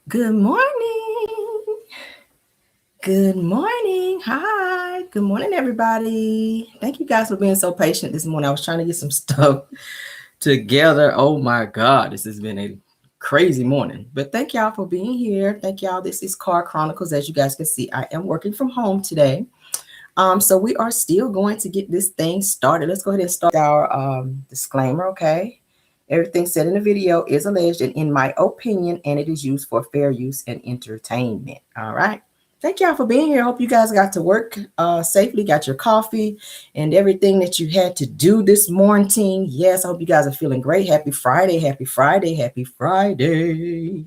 Good morning. Good morning. Hi. Good morning, everybody. Thank you guys for being so patient this morning. I was trying to get some stuff together. Oh my God, this has been a crazy morning. But thank y'all for being here. Thank y'all. This is Chronicles. As you guys can see, I am working from home today. So we are still going to get this thing started. Let's go ahead and start our disclaimer, okay? Everything said in the video is alleged and in my opinion, and it is used for fair use and entertainment. All right. Thank y'all for being here. Hope you guys got to work safely, got your coffee and everything that you had to do this morning. Yes, I hope you guys are feeling great. Happy Friday, happy Friday, happy Friday.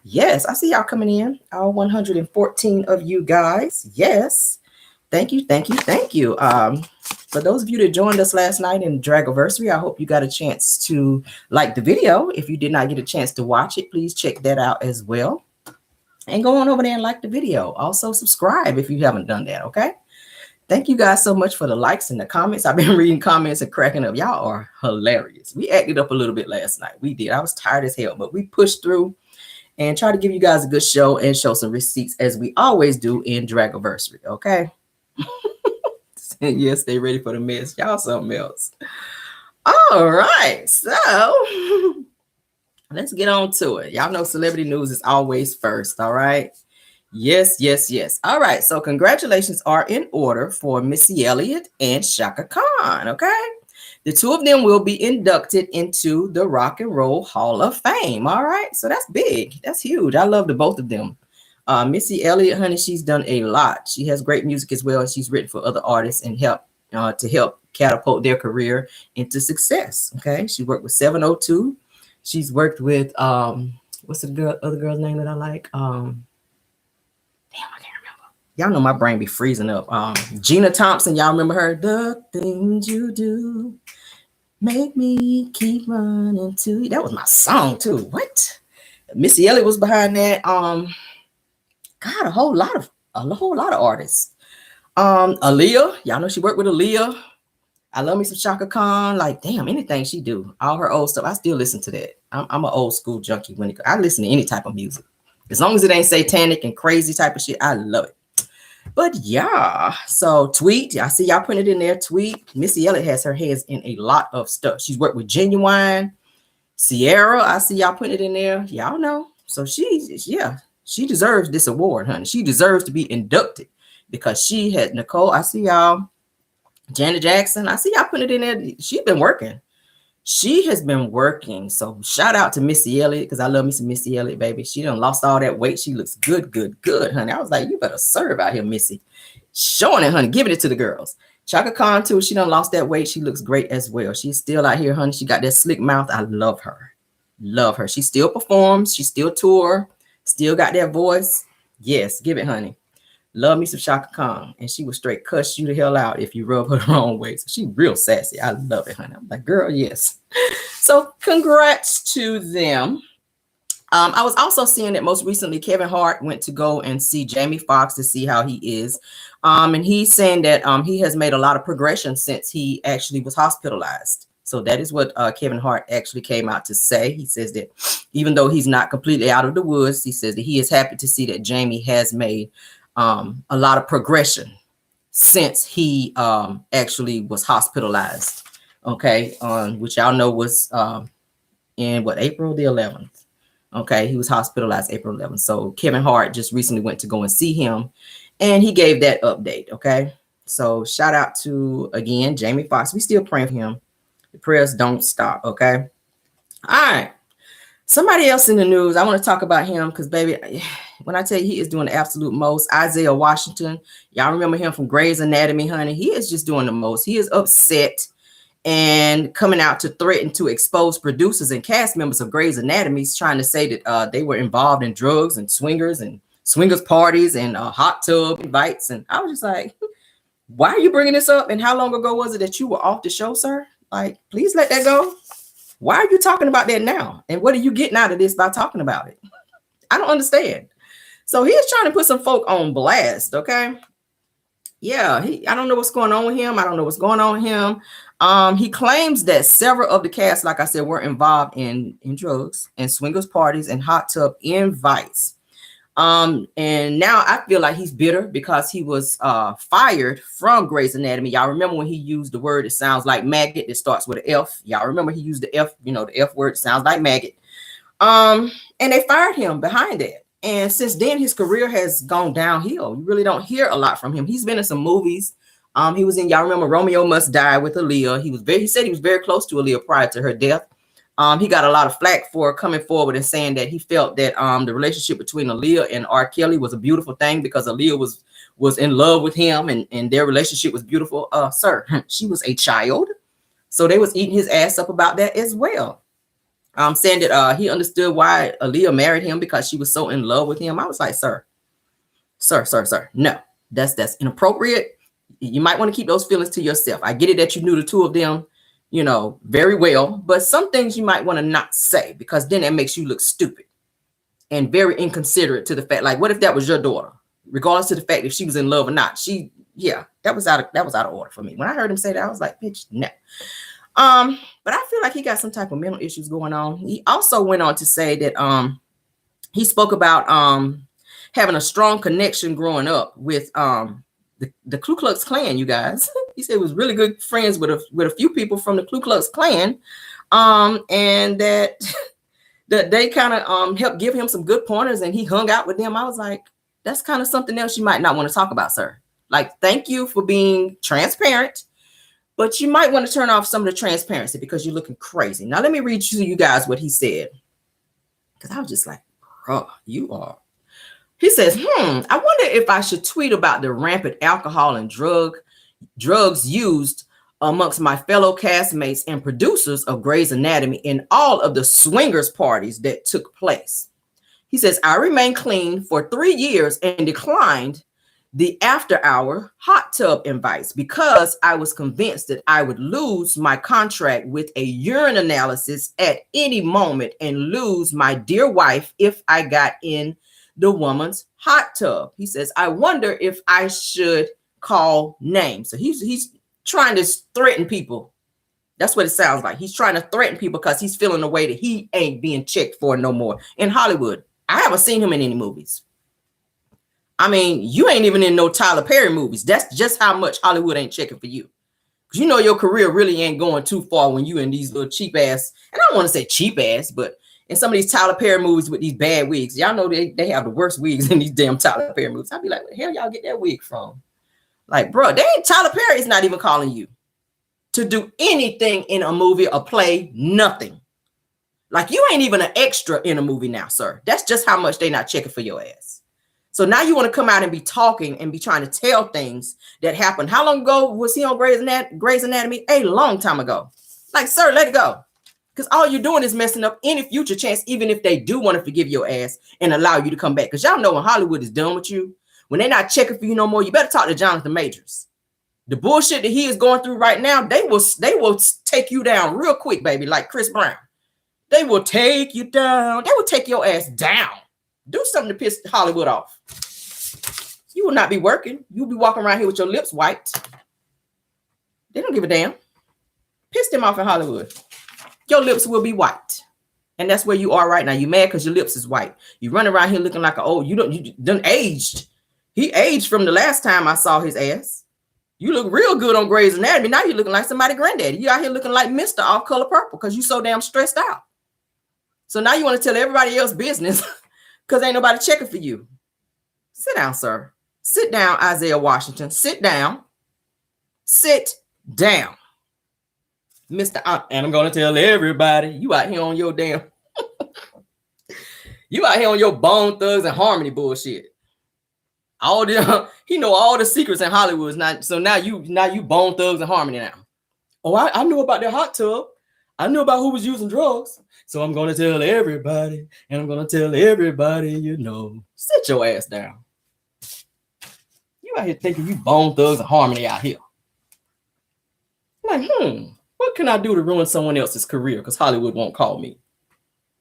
Yes, I see y'all coming in, all 114 of you guys. Yes. Thank you, thank you, thank you. For those of you that joined us last night in Dragiversary, I hope you got a chance to like the video. If you did not get a chance to watch it, please check that out as well. And go on over there and like the video. Also subscribe if you haven't done that, okay? Thank you guys so much for the likes and the comments. I've been reading comments and cracking up. Y'all are hilarious. We acted up a little bit last night. We did. I was tired as hell, but we pushed through and try to give you guys a good show and show some receipts as we always do in Dragiversary, okay? Yes, they ready for the mess. Y'all something else. All right, so let's get on to it. Y'all know celebrity news is always first, all right? Yes, yes, yes. All right, so congratulations are in order for Missy Elliott and Chaka Khan, okay? The two of them will be inducted into the Rock and Roll Hall of Fame, all right? So that's big. That's huge. I love the both of them. Missy Elliott, honey, she's done a lot. She has great music as well, and she's written for other artists and to help catapult their career into success. Okay, she worked with 702. She's worked with what's the other girl's name that I like? Damn, I can't remember. Y'all know my brain be freezing up. Gina Thompson, y'all remember her? The things you do make me keep running to you. That was my song too. What? Missy Elliott was behind that. God, a whole lot of artists. Aaliyah, y'all know she worked with Aaliyah. I love me some Chaka Khan. Like, damn, anything she do, all her old stuff, I still listen to that. I'm an old school junkie when I listen to any type of music. As long as it ain't satanic and crazy type of shit, I love it. But yeah, so Tweet, I see y'all putting it in there. Tweet, Missy Elliott has her hands in a lot of stuff. She's worked with Genuine, Sierra. I see y'all putting it in there. Y'all know. So she deserves this award, honey. She deserves to be inducted because she had Nicole. I see y'all. Janet Jackson. I see y'all putting it in there. She's been working. She has been working. So shout out to Missy Elliott because I love me some Missy Elliott, baby. She done lost all that weight. She looks good, good, good, honey. I was like, you better serve out here, Missy. Showing it, honey. Giving it to the girls. Chaka Khan, too. She done lost that weight. She looks great as well. She's still out here, honey. She got that slick mouth. I love her. Love her. She still performs. She still tour. Still got that voice. Yes, give it, honey. Love me some Chaka Khan. And she would straight cuss you the hell out if you rub her the wrong way. So she real sassy. I love it, honey. I'm like, girl, yes. So congrats to them. I was also seeing that most recently Kevin Hart went to go and see Jamie Foxx to see how he is. And he's saying that he has made a lot of progression since he actually was hospitalized. So that is what Kevin Hart actually came out to say. He says that even though he's not completely out of the woods, he says that he is happy to see that Jamie has made a lot of progression since he actually was hospitalized. Okay, which y'all know was in April the 11th. Okay, he was hospitalized April 11th. So Kevin Hart just recently went to go and see him, and he gave that update. Okay, so shout out to again Jamie Foxx. We still praying for him. The prayers don't stop. Okay, all right. Somebody else in the news, I want to talk about him because, baby, when I tell you he is doing the absolute most, Isaiah Washington, y'all remember him from Grey's Anatomy, honey. He is just doing the most. He is upset and coming out to threaten to expose producers and cast members of Grey's Anatomy, trying to say that they were involved in drugs and swingers parties and hot tub invites. And I was just like, why are you bringing this up? And how long ago was it that you were off the show, sir? Like, please let that go. Why are you talking about that now? And what are you getting out of this by talking about it? I don't understand. So he is trying to put some folk on blast, okay? Yeah, I don't know what's going on with him. I don't know what's going on with him. He claims that several of the cast, like I said, were involved in drugs and swingers parties and hot tub invites. And now I feel like he's bitter because he was fired from Grey's Anatomy. Y'all remember when he used the word, it sounds like maggot, that starts with an F. Y'all remember he used the F, the F word, sounds like maggot. And they fired him behind that. And since then, his career has gone downhill. You really don't hear a lot from him. He's been in some movies. He was in, y'all remember Romeo Must Die with Aaliyah. He said he was very close to Aaliyah prior to her death. He got a lot of flack for coming forward and saying that he felt that the relationship between Aaliyah and R. Kelly was a beautiful thing because Aaliyah was in love with him and their relationship was beautiful. Sir, she was a child. So they was eating his ass up about that as well. Saying that he understood why Aaliyah married him because she was so in love with him. I was like, sir, no, that's inappropriate. You might want to keep those feelings to yourself. I get it that you knew the two of them, very well, but some things you might want to not say because then that makes you look stupid and very inconsiderate to the fact, like, what if that was your daughter, regardless of the fact if she was in love or not? That was out of order for me. When I heard him say that, I was like, bitch, no. But I feel like he got some type of mental issues going on. He also went on to say that he spoke about having a strong connection growing up with the Ku Klux Klan, you guys. He said he was really good friends with a few people from the Ku Klux Klan, and that they kind of helped give him some good pointers, and he hung out with them. I was like, that's kind of something else you might not want to talk about, sir. Like, thank you for being transparent, but you might want to turn off some of the transparency because you're looking crazy. Now, let me read to you guys what he said, because I was just like, bro, you are. He says, I wonder if I should tweet about the rampant alcohol and drugs used amongst my fellow castmates and producers of Grey's Anatomy in all of the swingers parties that took place. He says, I remained clean for 3 years and declined the after-hour hot tub invites because I was convinced that I would lose my contract with a urine analysis at any moment and lose my dear wife if I got in the woman's hot tub. He says, I wonder if I should call names. So he's trying to threaten people. That's what it sounds like. He's trying to threaten people because he's feeling the way that he ain't being checked for no more. In Hollywood, I haven't seen him in any movies. I mean, you ain't even in no Tyler Perry movies. That's just how much Hollywood ain't checking for you. Because you know your career really ain't going too far when you in these little cheap ass, and I don't want to say cheap ass, but in some of these Tyler Perry movies with these bad wigs. Y'all know they have the worst wigs in these damn Tyler Perry movies. I'd be like, where the hell y'all get that wig from? Like, bro, Tyler Perry is not even calling you to do anything in a movie or play, nothing. Like, you ain't even an extra in a movie now, sir. That's just how much they not checking for your ass. So now you want to come out and be talking and be trying to tell things that happened. How long ago was he on Grey's Anatomy? A long time ago. Like, sir, let it go. Because all you're doing is messing up any future chance, even if they do want to forgive your ass and allow you to come back. Because y'all know when Hollywood is done with you, when they're not checking for you no more, you better talk to Jonathan Majors. The bullshit that he is going through right now, they will take you down real quick, baby, like Chris Brown. They will take you down. They will take your ass down. Do something to piss Hollywood off. You will not be working. You'll be walking around here with your lips wiped. They don't give a damn. Piss them off in Hollywood. Your lips will be white. And that's where you are right now. You mad because your lips is white. You run around here looking like you done aged. He aged from the last time I saw his ass. You look real good on Grey's Anatomy. Now you're looking like somebody granddaddy. You out here looking like Mr. Off Color Purple because you so damn stressed out. So now you want to tell everybody else business because ain't nobody checking for you. Sit down, sir. Sit down, Isaiah Washington. Sit down. Sit down. Mr. And I'm going to tell everybody, you out here on your damn, you out here on your Bone Thugs and Harmony bullshit. All the, he know all the secrets in Hollywood is not, so now you Bone Thugs and Harmony now. Oh, I knew about their hot tub. I knew about who was using drugs. So I'm going to tell everybody, and I'm going to tell everybody, sit your ass down. You out here thinking you Bone Thugs and Harmony out here. Like, what can I do to ruin someone else's career? Because Hollywood won't call me.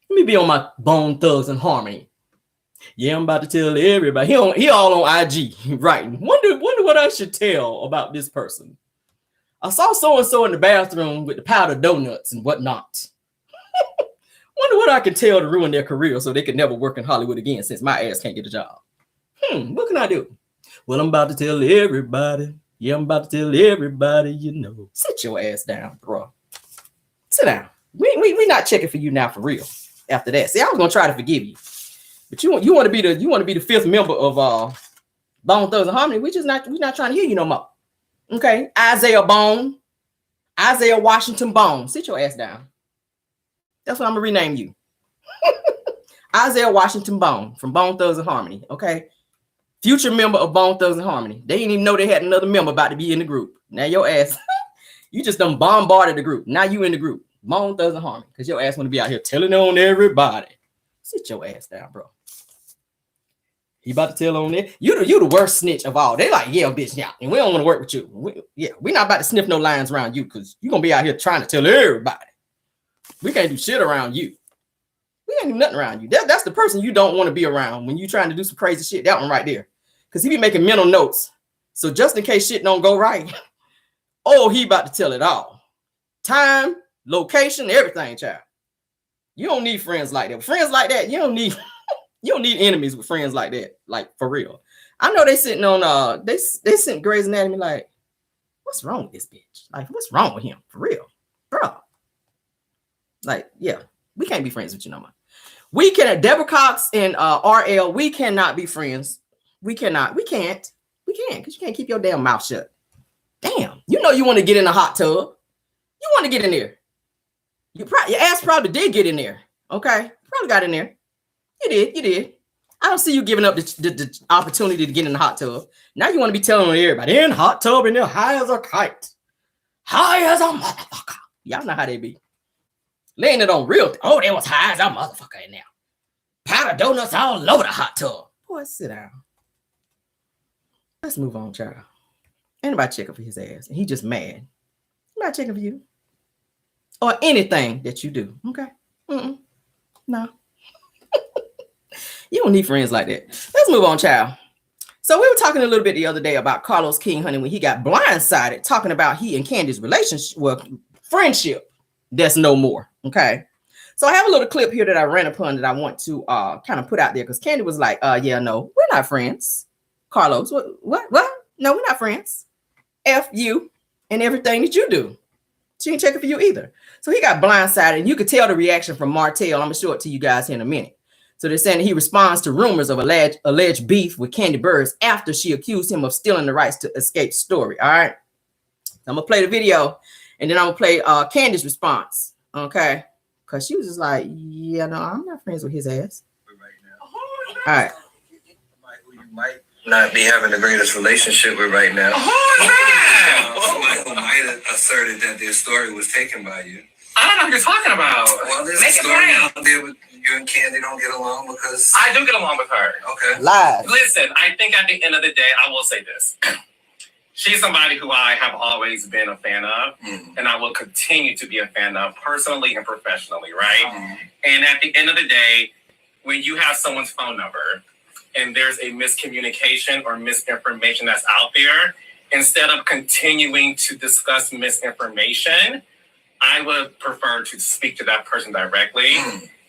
Let me be on my Bone Thugs and Harmony. Yeah, I'm about to tell everybody. He all on IG writing. Wonder what I should tell about this person. I saw so-and-so in the bathroom with the powdered donuts and whatnot. Wonder what I can tell to ruin their career so they could never work in Hollywood again since my ass can't get a job. What can I do? Well, I'm about to tell everybody. Yeah, I'm about to tell everybody, you know. Sit your ass down, bro. Sit down. We not checking for you now for real. After that, see, I was gonna try to forgive you, but you want to be the fifth member of Bone Thugs and Harmony. We're not trying to hear you no more. Okay, Isaiah Washington Bone. Sit your ass down. That's what I'm gonna rename you. Isaiah Washington Bone from Bone Thugs and Harmony. Okay, future member of Bone Thugs and Harmony. They didn't even know they had another member about to be in the group. Now your ass, you just done bombarded the group. Now you in the group, Bone Thugs and Harmony, because your ass want to be out here telling on everybody. Sit your ass down, bro. He about to tell on there. You the worst snitch of all. They like, yeah, bitch, yeah, and we don't want to work with you. We're not about to sniff no lines around you because you're gonna be out here trying to tell everybody. We can't do shit around you. We ain't do nothing around you. That's the person you don't want to be around when you're trying to do some crazy shit. That one right there. Because he be making mental notes. So just in case shit don't go right, oh, he about to tell it all. Time, location, everything, child. You don't need friends like that. Friends like that, you don't need enemies with friends like that. Like, for real. I know they sitting on they sent Grey's Anatomy like, what's wrong with this bitch? Like, what's wrong with him? For real. Bro. Like, yeah, we can't be friends with you no more. We can, Deborah Cox and RL, we cannot be friends. We can't, because you can't keep your damn mouth shut. Damn, you know you want to get in a hot tub. You want to get in there. Your ass probably did get in there. Okay, probably got in there. You did. I don't see you giving up the opportunity to get in the hot tub. Now you want to be telling everybody, in hot tub and they're high as a kite. High as a motherfucker. Y'all know how they be. Laying it on real. Oh, they was high as a motherfucker in there. Powder donuts all over the hot tub. Boy, sit down. Let's move on, child. Anybody checking for his ass? And he just mad. I'm not checking for you. Or anything that you do. Okay? No. You don't need friends like that. Let's move on, child. So we were talking a little bit the other day about Carlos King, honey, when he got blindsided talking about he and Candy's relationship, well, friendship. That's no more. Okay. So I have a little clip here that I ran upon that I want to kind of put out there because Candy was like, yeah, no, we're not friends. Carlos, what? No, we're not friends. F you and everything that you do. She ain't checking for you either. So he got blindsided, and you could tell the reaction from Martell. I'm gonna show it to you guys here in a minute. So they're saying that he responds to rumors of alleged beef with Kandi Burruss after she accused him of stealing the rights to Escape's story. All right. I'm gonna play the video, and then I'm gonna play Candy's response. Okay. Because she was just like, yeah, no, I'm not friends with his ass. Right now. All right. Who you might not be having the greatest relationship with right now. Somebody who might have asserted that their story was taken by you. I don't know what you're talking about. Well, there's a story out there with you and Kandi don't get along because... I do get along with her. Okay. Lies. Listen, I think at the end of the day, I will say this. She's somebody who I have always been a fan of, and I will continue to be a fan of personally and professionally, right? And at the end of the day, when you have someone's phone number and there's a miscommunication or misinformation that's out there, instead of continuing to discuss misinformation, I would prefer to speak to that person directly.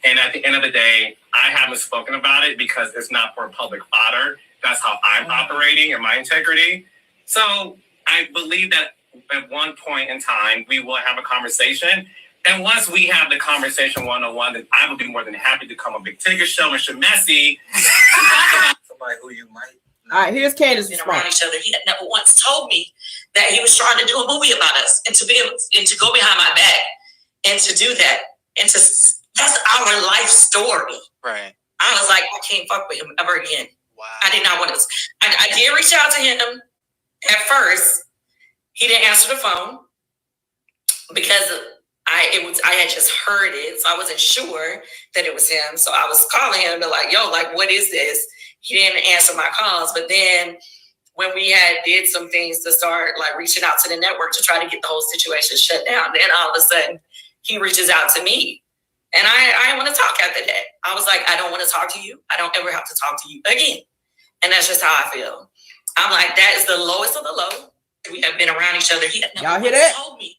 And at the end of the day, I haven't spoken about it because it's not for public fodder. That's how I'm operating and my integrity. So I believe that at one point in time, we will have a conversation. And once we have the conversation one-on-one, then I will be more than happy to come on Big Ticket Show and Shamessi. Somebody who you might. All right, here's Candace's response. Around each other. He had never once told me that he was trying to do a movie about us and to be able and to go behind my back and to do that. And to that's our life story. Right. I was like, I can't fuck with him ever again. Wow. I did not want to. I did reach out to him at first. He didn't answer the phone because I had just heard it, so I wasn't sure that it was him. So I was calling him to like, yo, like, what is this? He didn't answer my calls. But then when we did some things to start like reaching out to the network to try to get the whole situation shut down, then all of a sudden he reaches out to me. And I didn't want to talk after that. I was like, I don't want to talk to you. I don't ever have to talk to you again. And that's just how I feel. I'm like, that is the lowest of the low. We have been around each other. He had never Y'all hear that? told me.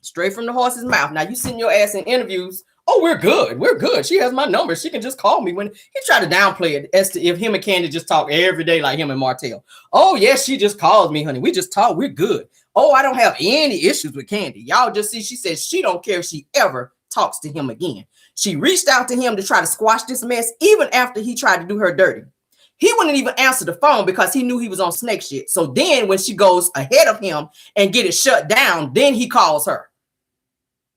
Straight from the horse's mouth. Now you send your ass in interviews Oh, we're good. We're good. She has my number. She can just call me. When he tried to downplay it as to if him and Candy just talk every day like him and Martell. Oh, yes, she just calls me, honey. We just talk. We're good. Oh, I don't have any issues with Candy. Y'all just see, she says she don't care if she ever talks to him again. She reached out to him to try to squash this mess, even after he tried to do her dirty. He wouldn't even answer the phone because he knew he was on snake shit. So then when she goes ahead of him and get it shut down, then he calls her.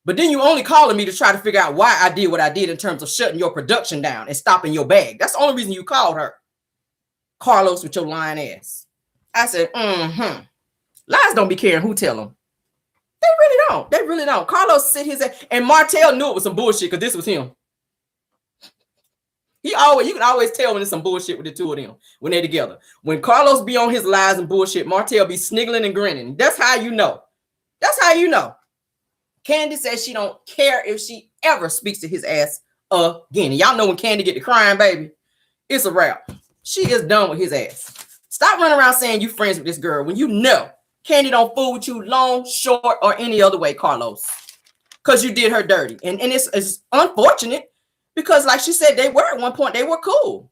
But then you only calling me to try to figure out why I did what I did in terms of shutting your production down and stopping your bag. That's the only reason you called her. Carlos with your lying ass. I said, Lies don't be caring who tell them. They really don't. They really don't. Carlos sit his ass, and Martell knew it was some bullshit because this was him. You can always tell when it's some bullshit with the two of them when they're together. When Carlos be on his lies and bullshit, Martell be sniggling and grinning. That's how you know. That's how you know. Candy says she don't care if she ever speaks to his ass again. And y'all know when Candy get to crying, baby, it's a wrap. She is done with his ass. Stop running around saying you friends with this girl when you know Candy don't fool with you long, short, or any other way, Carlos. Because you did her dirty. And it's unfortunate because like she said, they were at one point, they were cool.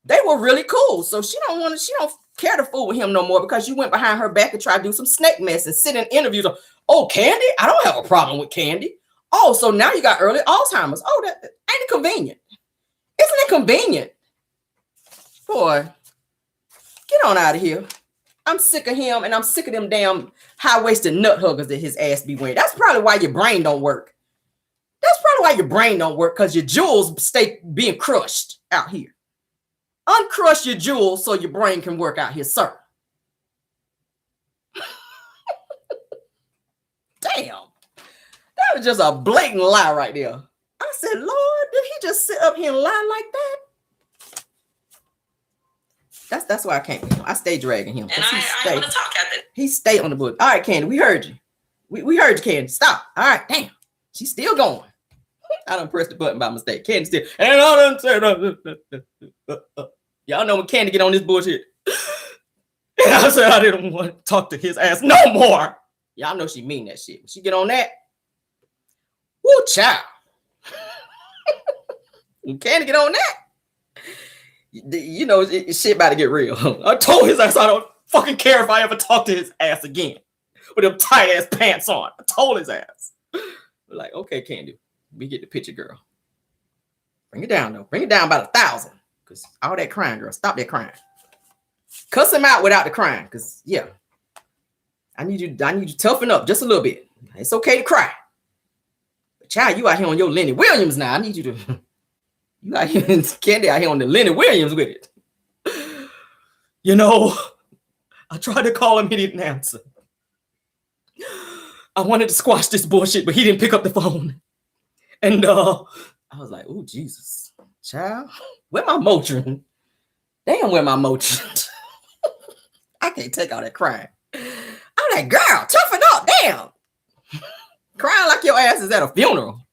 They were really cool. So she don't care to fool with him no more because you went behind her back and tried to do some snake mess and sit in interviews. Oh, Candy? I don't have a problem with Candy. Oh, so now you got early Alzheimer's. Oh, that ain't it convenient? Isn't it convenient? Boy, get on out of here. I'm sick of him and I'm sick of them damn high-waisted nut huggers that his ass be wearing. That's probably why your brain don't work. That's probably why your brain don't work because your jewels stay being crushed out here. Uncrush your jewels so your brain can work out here, sir. Damn. That was just a blatant lie right there. I said, Lord, did he just sit up here and lie like that? That's why I can't. I stay dragging him. And I want to talk at it. He stay on the book. All right, Candy, we heard you. We heard you, Candy. Stop. All right, damn. She's still going. I done pressed the button by mistake. Candy still. And I done said, y'all know when Candy get on this bullshit. And I said I didn't want to talk to his ass no more. Y'all know she mean that shit. When she get on that, woo, child. When Candy get on that, you know, shit about to get real. I told his ass I don't fucking care if I ever talk to his ass again with them tight ass pants on. I told his ass. Like, okay, Candy, we get the picture, girl. Bring it down, though. Bring it down about 1,000. Because all that crying, girl. Stop that crying. Cuss him out without the crying. Because, yeah. I need you to toughen up just a little bit. It's okay to cry. But child, you out here on your Lenny Williams now. I need you to... You out here, Candy out here on the Lenny Williams with it. You know, I tried to call him, he didn't answer. I wanted to squash this bullshit, but he didn't pick up the phone. And I was like, oh, Jesus. Child, where my Motrin? Damn, where my Motrin? I can't take all that crying. I'm like, girl, toughen up, damn. Crying like your ass is at a funeral.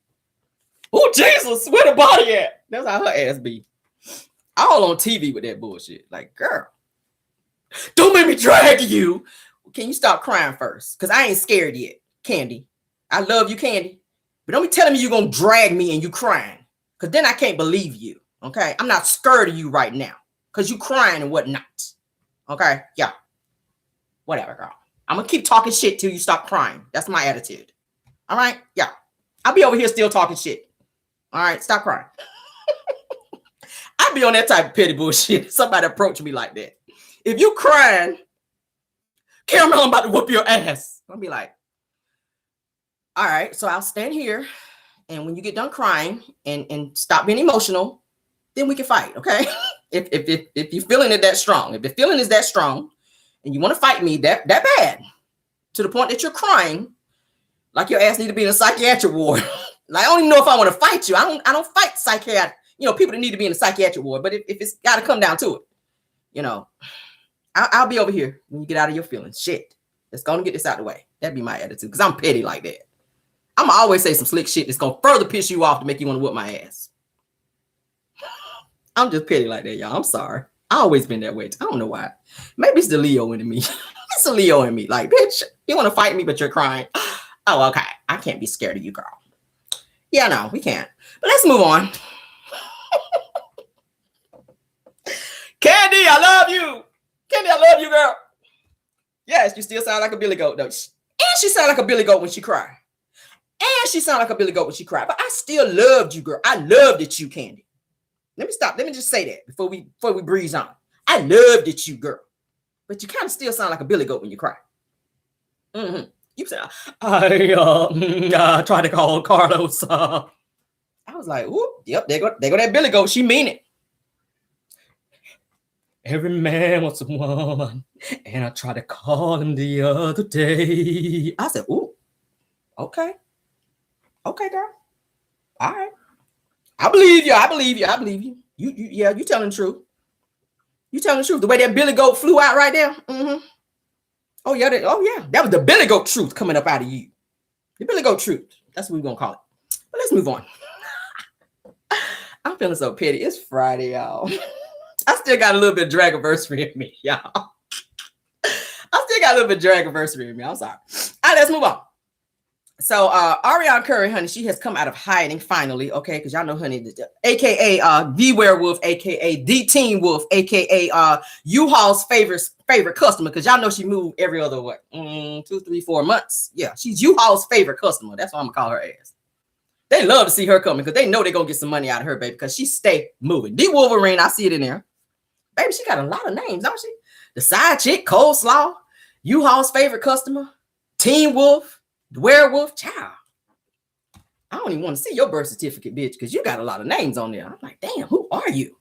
Oh, Jesus, where the body at? That's how her ass be. All on TV with that bullshit. Like, girl, don't make me drag you. Can you stop crying first? Because I ain't scared yet, Candy. I love you, Candy. But don't be telling me you're going to drag me and you crying. Because then I can't believe you, okay? I'm not scared of you right now. Because you crying and whatnot. Okay? Yeah. Whatever, girl. I'm going to keep talking shit till you stop crying. That's my attitude. All right? Yeah. I'll be over here still talking shit. All right? Stop crying. I be on that type of petty bullshit. Somebody approach me like that. If you crying, Caramel, I'm about to whoop your ass. I'll be like, all right, so I'll stand here. And when you get done crying and stop being emotional, then we can fight, okay? If you're feeling it that strong, if the feeling is that strong and you want to fight me that bad to the point that you're crying, like your ass need to be in a psychiatric ward. Like, I don't even know if I want to fight you. I don't fight psychiatric. You know, people that need to be in a psychiatric ward. But if it's got to come down to it, you know, I'll be over here when you get out of your feelings. Shit. Let's go and get this out of the way. That'd be my attitude because I'm petty like that. I'm going to always say some slick shit that's going to further piss you off to make you want to whoop my ass. I'm just petty like that, y'all. I'm sorry. I always been that way. I don't know why. Maybe it's the Leo in me. It's a Leo in me. Like, bitch, you want to fight me, but you're crying. Oh, okay. I can't be scared of you, girl. Yeah, no, we can't. But let's move on. Candy, I love you. Candy, I love you, girl. Yes, you still sound like a billy goat, though. And she sound like a billy goat when she cry. And she sound like a billy goat when she cry. But I still loved you, girl. I loved it, you, Candy. Let me stop. Let me just say that before we breeze on. I loved it, you, girl. But you kind of still sound like a billy goat when you cry. Mm-hmm. You sound, I tried to call Carlos. I was like, ooh, yep, there go that billy goat. She mean it. Every man wants a woman, and I tried to call him the other day. I said, ooh, okay, girl, all right. I believe you. Yeah, you telling the truth. You telling the truth. The way that billy goat flew out right there. Mm-hmm. Oh yeah, that was the billy goat truth coming up out of you. The billy goat truth. That's what we're gonna call it. But let's move on. I'm feeling so petty. It's Friday, y'all. I still got a little bit of Dragiversary in me, y'all. I still got a little bit of Dragiversary in me. I'm sorry. All right, let's move on. So Ariana Curry, honey, she has come out of hiding finally, okay? Because y'all know, honey, aka the werewolf, aka the teen wolf, aka U-Haul's favorite customer, because y'all know she moved every other 2, 3, 4 months. Yeah, she's U-Haul's favorite customer. That's what I'm gonna call her ass. They love to see her coming because they know they're gonna get some money out of her, baby, because she stay moving. The Wolverine, I see it in there. Baby, she got a lot of names, don't she? The side chick, Coleslaw, U-Haul's favorite customer, Teen Wolf, the werewolf, child. I don't even want to see your birth certificate, bitch, because you got a lot of names on there. I'm like, damn, who are you?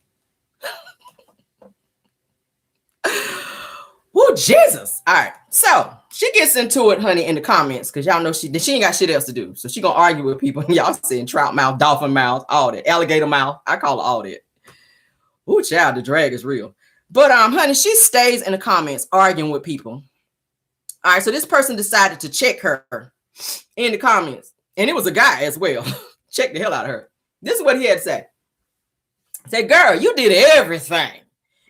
Oh, Jesus. All right. So she gets into it, honey, in the comments, because y'all know she ain't got shit else to do. So she gonna argue with people. Y'all saying trout mouth, dolphin mouth, all that, alligator mouth. I call it all that. Oh, child, the drag is real. But honey, she stays in the comments arguing with people. All right, so this person decided to check her in the comments, and it was a guy as well. Check the hell out of her. This is what he had to say. Say, girl, you did everything,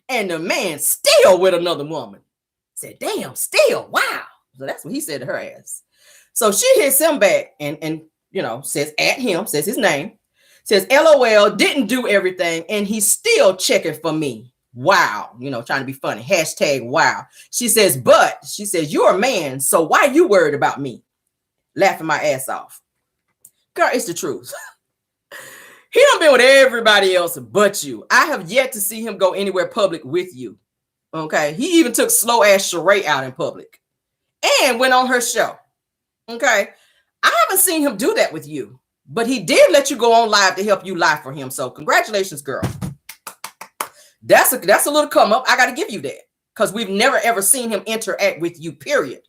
and the man still with another woman. Said, damn, still, wow. So that's what he said to her ass. So she hits him back and you know, says at him, says his name, says, LOL, didn't do everything, and he's still checking for me. Wow. You know, trying to be funny. Hashtag wow. She says, but she says, you're a man, so why you worried about me? Laughing my ass off. Girl, it's the truth. He done been with everybody else but you. I have yet to see him go anywhere public with you. Okay. He even took slow ass Sheree out in public and went on her show. Okay. I haven't seen him do that with you, but he did let you go on live to help you lie for him. So congratulations, girl. That's a little come up. I got to give you that because we've never ever seen him interact with you, period.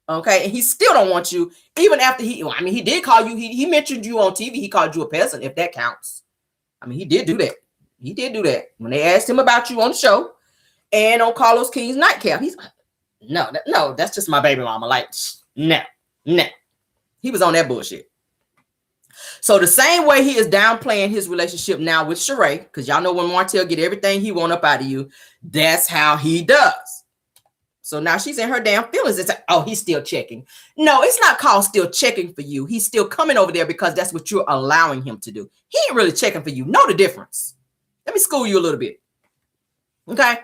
Okay. And he still don't want you, even after he did call you. He mentioned you on TV. He called you a peasant, if that counts. I mean, he did do that. He did do that when they asked him about you on the show and on Carlos King's nightcap. He's like, no, that's just my baby mama. Like, no. He was on that bullshit. So the same way he is downplaying his relationship now with Sheree, because y'all know when Martell get everything he want up out of you, that's how he does. So now she's in her damn feelings. It's like, oh, he's still checking. No, it's not called still checking for you. He's still coming over there because that's what you're allowing him to do. He ain't really checking for you. Know the difference. Let me school you a little bit. Okay?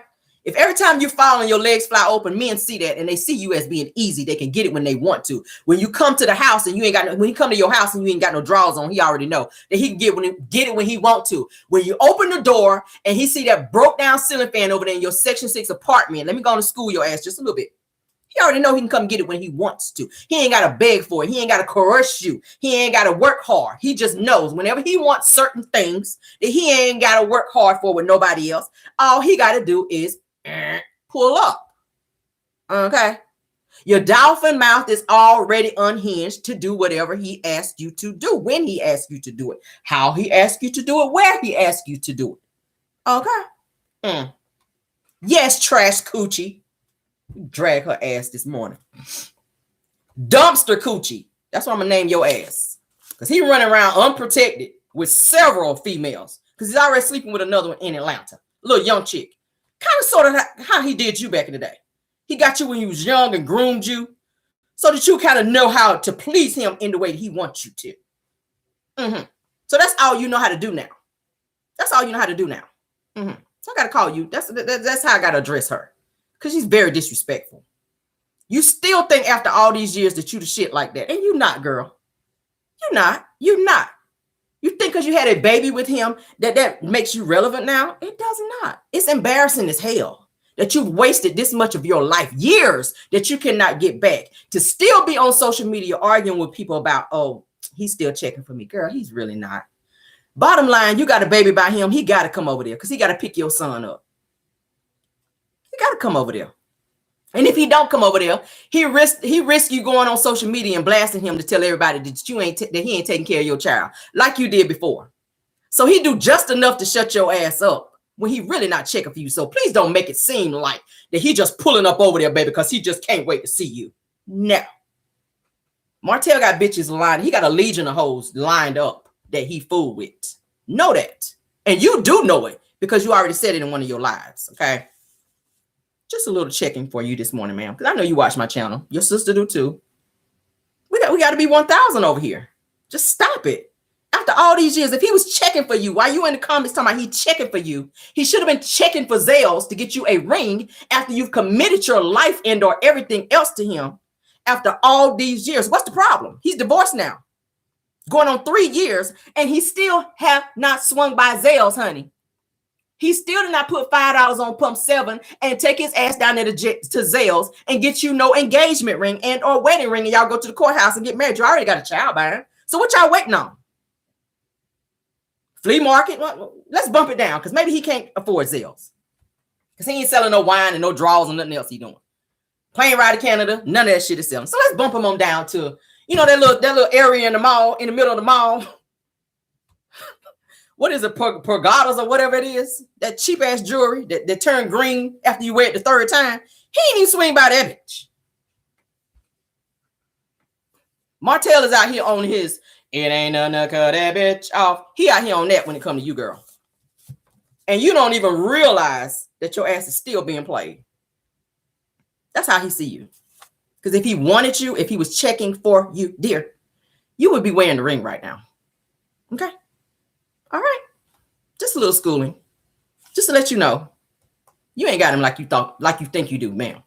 If every time you fall and your legs fly open, men see that and they see you as being easy, they can get it when they want to. When you come to the house and you ain't got no, when he come to your house and you ain't got no drawers on, he already know that he can get it when he want to. When you open the door and he see that broke down ceiling fan over there in your Section 6 apartment, let me go to school your ass just a little bit. He already know he can come get it when he wants to. He ain't got to beg for it. He ain't got to coerce you. He ain't got to work hard. He just knows whenever he wants certain things that he ain't got to work hard for with nobody else. All he got to do is pull up. Okay. Your dolphin mouth is already unhinged to do whatever he asked you to do, when he asked you to do it, how he asked you to do it, where he asked you to do it. Okay. Yes, trash coochie. Drag her ass this morning. Dumpster coochie. That's what I'm gonna name your ass. Because he running around unprotected with several females. Because he's already sleeping with another one in Atlanta. A little young chick. Kind of sort of how he did you back in the day. He got you when you was young and groomed you so that you kind of know how to please him in the way he wants you to. So that's all you know how to do now. That's all you know how to do now. So I got to call you. That's how I got to address her. Because she's very disrespectful. You still think after all these years that you the shit like that. And you not, girl. You're not. You're not. You think because you had a baby with him that makes you relevant now? It does not. It's embarrassing as hell that you've wasted this much of your life, years that you cannot get back, to still be on social media arguing with people about, oh, he's still checking for me. Girl, he's really not. Bottom line, you got a baby by him. He got to come over there because he got to pick your son up. He got to come over there. And if he don't come over there, he risk you going on social media and blasting him to tell everybody that he ain't taking care of your child like you did before. So he do just enough to shut your ass up when he really not checking for you. So please don't make it seem like that he just pulling up over there, baby, because he just can't wait to see you. No. Martell got bitches lined. He got a legion of hoes lined up that he fooled with. Know that. And you do know it because you already said it in one of your lives, okay? Just a little checking for you this morning, ma'am, because I know you watch my channel. Your sister do too. We got to be 1,000 over here. Just stop it. After all these years, if he was checking for you, why you in the comments talking about he checking for you? He should have been checking for Zales to get you a ring after you've committed your life and or everything else to him after all these years. What's the problem? He's divorced now. Going on 3 years, and he still have not swung by Zales, honey. He still did not put $5 on Pump 7 and take his ass down there to Zales and get you no engagement ring and or wedding ring, and y'all go to the courthouse and get married. You already got a child by him. So what y'all waiting on? Flea market? Well, let's bump it down because maybe he can't afford Zales. Because he ain't selling no wine and no draws and nothing else he doing. Plane ride to Canada, none of that shit is selling. So let's bump him on down to, you know, that little area in the mall, in the middle of the mall. What is it, Pergadas or whatever it is? That cheap ass jewelry that turned green after you wear it the third time. He ain't even swing by that bitch. Martell is out here on his, it ain't nothing to cut that bitch off. He out here on that when it comes to you, girl. And you don't even realize that your ass is still being played. That's how he see you. Because if he wanted you, if he was checking for you, dear, you would be wearing the ring right now. Okay? All right. Just a little schooling. Just to let you know, you ain't got him like you think you do, ma'am.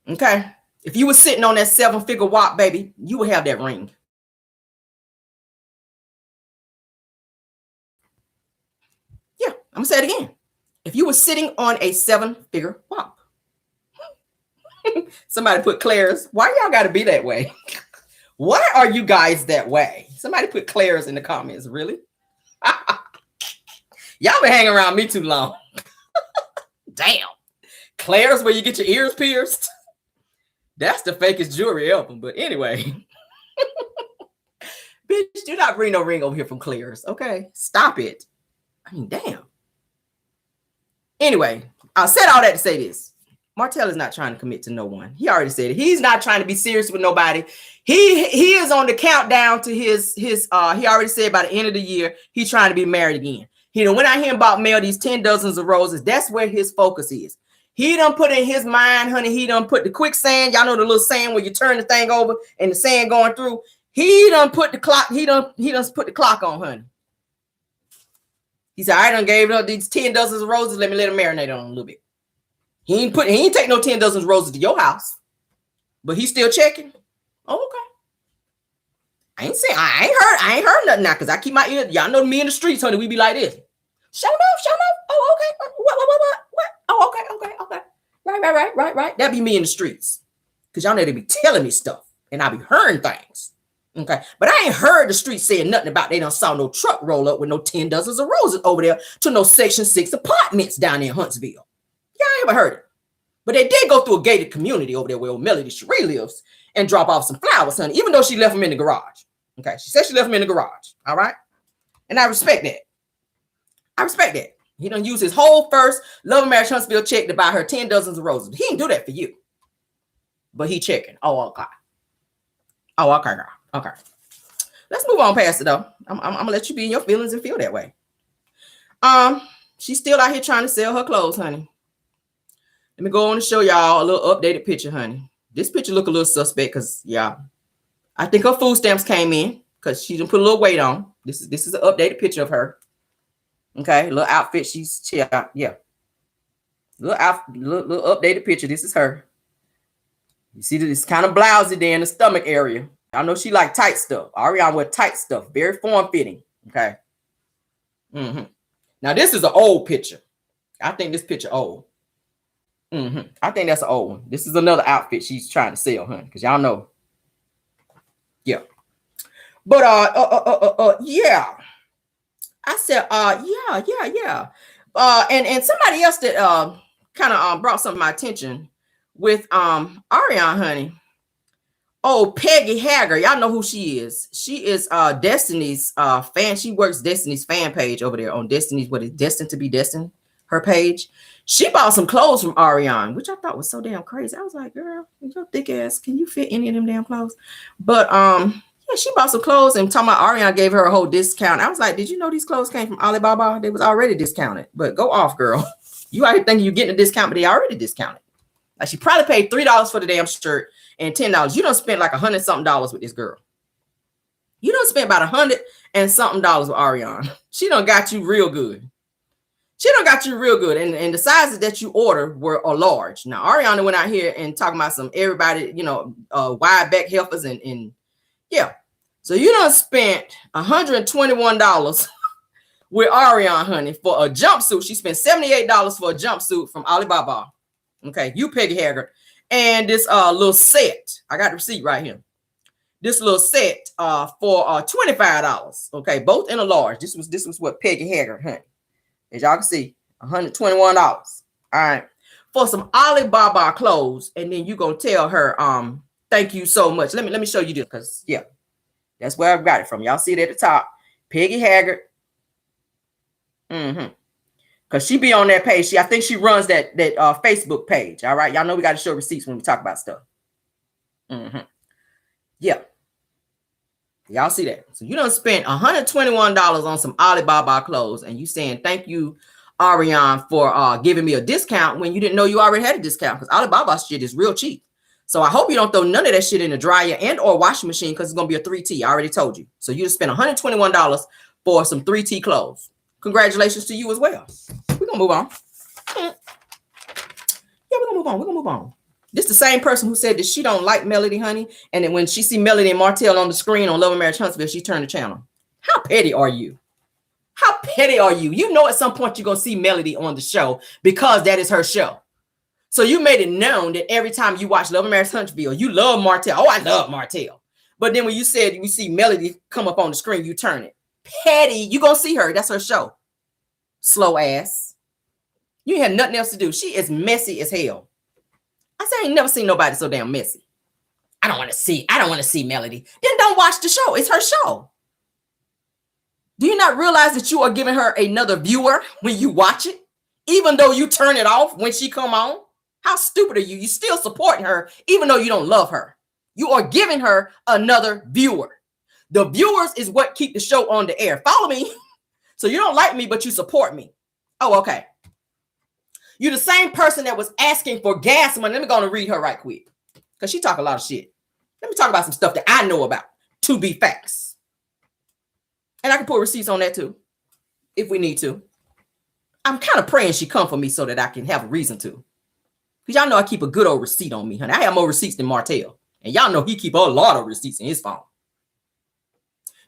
Okay? If you were sitting on that 7-figure wop, baby, you would have that ring. Yeah, I'm gonna say it again. If you were sitting on a 7-figure wop. Somebody put Claire's. Why y'all gotta be that way? Why are you guys that way? Somebody put Claire's in the comments. Really? Y'all been hanging around me too long. Damn. Claire's where you get your ears pierced. That's the fakest jewelry ever. But anyway. Bitch, do not bring no ring over here from Claire's. Okay? Stop it. I mean, damn. Anyway, I said all that to say this. Martell is not trying to commit to no one. He already said it. He's not trying to be serious with nobody. He is on the countdown to his he already said by the end of the year, he's trying to be married again. He done went out here and bought Mel these 10 dozens of roses. That's where his focus is. He done put in his mind, honey. He done put the quicksand. Y'all know the little sand where you turn the thing over and the sand going through. He done put the clock. He done put the clock on, honey. He said, I done gave up these 10 dozens of roses. Let him marinate on a little bit. He ain't take no 10 dozens of roses to your house, but he's still checking. Oh, okay. I ain't heard nothing now because I keep my ear. Y'all know me in the streets, honey. We be like this. Show enough. Oh, okay. What? Oh, okay. Right. That be me in the streets. Because y'all know they be telling me stuff and I be hearing things. Okay. But I ain't heard the streets saying nothing about they done saw no truck roll up with no 10 dozens of roses over there to no Section 6 apartments down there in Huntsville. Y'all ain't ever heard it. But they did go through a gated community over there where old Melody Cherie lives and drop off some flowers, honey, even though she left them in the garage. Okay. She said she left them in the garage. All right. And I respect that. He done use his whole first Love and Marriage Huntsville check to buy her 10 dozens of roses. He didn't do that for you. But he checking. Oh, okay. Girl. Okay. Let's move on past it, though. I'm going to let you be in your feelings and feel that way. She's still out here trying to sell her clothes, honey. Let me go on and show y'all a little updated picture, honey. This picture look a little suspect because, yeah, I think her food stamps came in because she done put a little weight on. This is an updated picture of her. Okay, little outfit. Yeah. Little updated picture. This is her. You see that it's kind of blousy there in the stomach area. I know she like tight stuff. Ariana wear tight stuff, very form fitting. Okay. Now this is an old picture. I think this picture old. I think that's an old one. This is another outfit she's trying to sell, honey, because y'all know. Yeah. But yeah. I said, yeah. And somebody else that kind of brought something to my attention with Ariana, honey. Oh, Peggy Hager. Y'all know who she is. She is Destiny's fan. She works Destiny's fan page over there on Destiny's, what is Destined to be Destined, her page. She bought some clothes from Ariana, which I thought was so damn crazy. I was like, girl, your thick ass, can you fit any of them damn clothes? But yeah, she bought some clothes and talking about Ariana gave her a whole discount. I was like, did you know these clothes came from Alibaba? They was already discounted. But go off, girl. You already think you're getting a discount, but they already discounted. Like she probably paid $3 for the damn shirt and $10. You don't spend like $100 something with this girl. You don't spend about $100 and something with Ariana. She done got you real good. She done got you real good. And the sizes that you order are large. Now, Ariana went out here and talking about some everybody, you know, wide back heifers and yeah. So you done spent $121 with Ariana, honey, for a jumpsuit. She spent $78 for a jumpsuit from Alibaba. Okay, you Peggy Haggard. And this little set. I got the receipt right here. This little set for $25. Okay, both in a large. This was what Peggy Haggard, honey. As y'all can see, $121. All right. For some Alibaba clothes. And then you're gonna tell her, thank you so much. Let me show you this, because yeah, that's where I got it from. Y'all see it at the top. Peggy Haggard. Because she be on that page. I think she runs that Facebook page. All right. Y'all know we got to show receipts when we talk about stuff. Yeah. Y'all see that? So you done spent $121 on some Alibaba clothes, and you saying thank you, Ariana, for giving me a discount when you didn't know you already had a discount, because Alibaba shit is real cheap. So I hope you don't throw none of that shit in the dryer and or washing machine, because it's gonna be a 3T. I already told you. So you just spent $121 for some 3T clothes. Congratulations to you as well. We're gonna move on. Yeah, we're gonna move on. This is the same person who said that she don't like Melody, honey, and then when she see Melody and Martell on the screen on Love and Marriage Huntsville, she turned the channel. How petty are you? How petty are you? You know at some point you're gonna see Melody on the show because that is her show. So you made it known that every time you watch Love and Marriage Huntsville, you love Martell. Oh, I love Martell. But then when you said you see Melody come up on the screen, you turn it. Petty, you gonna see her. That's her show. Slow ass. You ain't have nothing else to do. She is messy as hell. I say I ain't never seen nobody so damn messy. I don't want to see Melody. Then don't watch the show. It's her show. Do you not realize that you are giving her another viewer when you watch it? Even though you turn it off when she come on? How stupid are you? You still supporting her even though you don't love her. You are giving her another viewer. The viewers is what keep the show on the air. Follow me. So you don't like me, but you support me. Oh, okay. You're the same person that was asking for gas money. Let me go and read her right quick, because she talk a lot of shit. Let me talk about some stuff that I know about to be facts. And I can put receipts on that too, if we need to. I'm kind of praying she come for me so that I can have a reason to. Because y'all know I keep a good old receipt on me, honey. I have more receipts than Martell. And y'all know he keep a lot of receipts in his phone.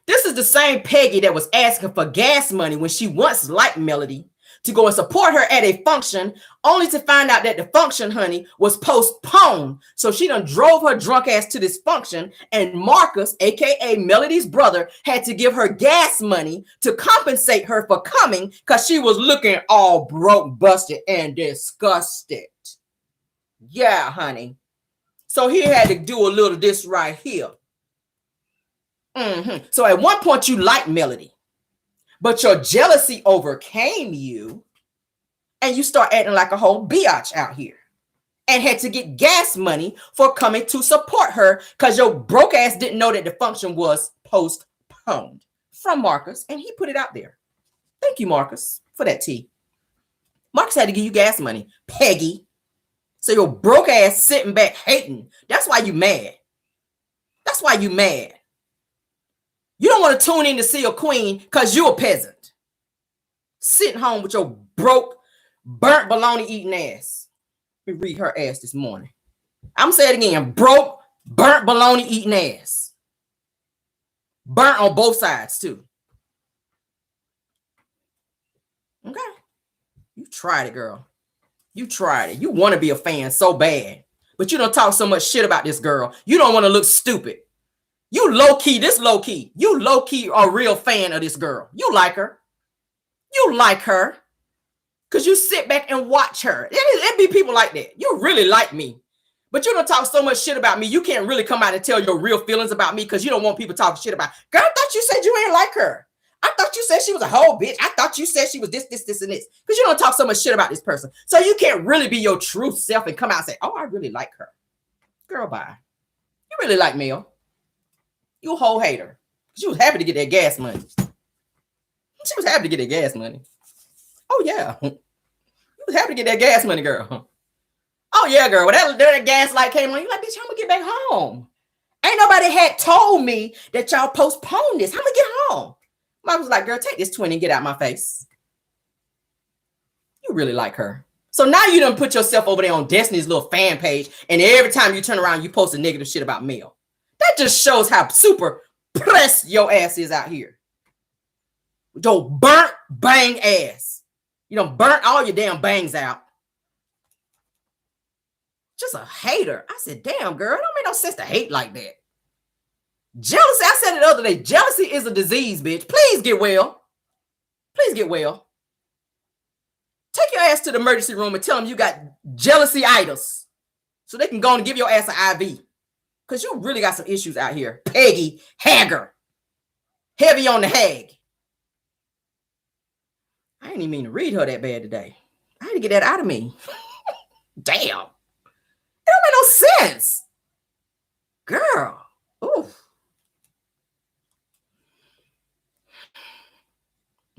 This is the same Peggy that was asking for gas money when she once liked Melody to go and support her at a function, only to find out that the function, honey, was postponed. So she done drove her drunk ass to this function, and Marcus, aka Melody's brother, had to give her gas money to compensate her for coming because she was looking all broke, busted, and disgusted. Yeah, honey. So he had to do a little of this right here. So at one point you liked Melody, but your jealousy overcame you, and you start acting like a whole biatch out here, and had to get gas money for coming to support her because your broke ass didn't know that the function was postponed. From Marcus, and he put it out there. Thank you, Marcus, for that tea. Marcus had to give you gas money, Peggy. So your broke ass sitting back hating. That's why you mad. That's why you mad. You don't want to tune in to see a queen because you're a peasant. Sitting home with your broke, burnt bologna eating ass. Let me read her ass this morning. I'm saying it again. Broke, burnt bologna eating ass. Burnt on both sides too. Okay. You tried it, girl. You tried it. You want to be a fan so bad. But you don't talk so much shit about this girl. You don't want to look stupid. You low-key, you low-key are a real fan of this girl. You like her. You like her. Because you sit back and watch her. It be people like that. You really like me. But you don't talk so much shit about me. You can't really come out and tell your real feelings about me because you don't want people talking shit about. Girl, I thought you said you ain't like her. I thought you said she was a whole bitch. I thought you said she was this, and this. Because you don't talk so much shit about this person. So you can't really be your true self and come out and say, oh, I really like her. Girl, bye. You really like Mel. You a whole hater. She was happy to get that gas money. She was happy to get that gas money. Oh, yeah. You was happy to get that gas money, girl. Oh, yeah, girl. When that gas light came on, you like, bitch, how am I get back home? Ain't nobody had told me that y'all postponed this. How am I get home? Mom was like, girl, take this 20 and get out my face. You really like her. So now you done put yourself over there on Destiny's little fan page, and every time you turn around, you post a negative shit about Mel. That just shows how super pressed your ass is out here. With your burnt bang ass. You done burnt all your damn bangs out. Just a hater. I said, damn, girl, it don't make no sense to hate like that. Jealousy, I said it the other day. Jealousy is a disease, bitch. Please get well. Please get well. Take your ass to the emergency room and tell them you got jealousy itis so they can go and give your ass an IV. Because you really got some issues out here. Peggy Hagger. Heavy on the hag. I didn't even mean to read her that bad today. I had to get that out of me. Damn. It don't make no sense. Girl. Ooh.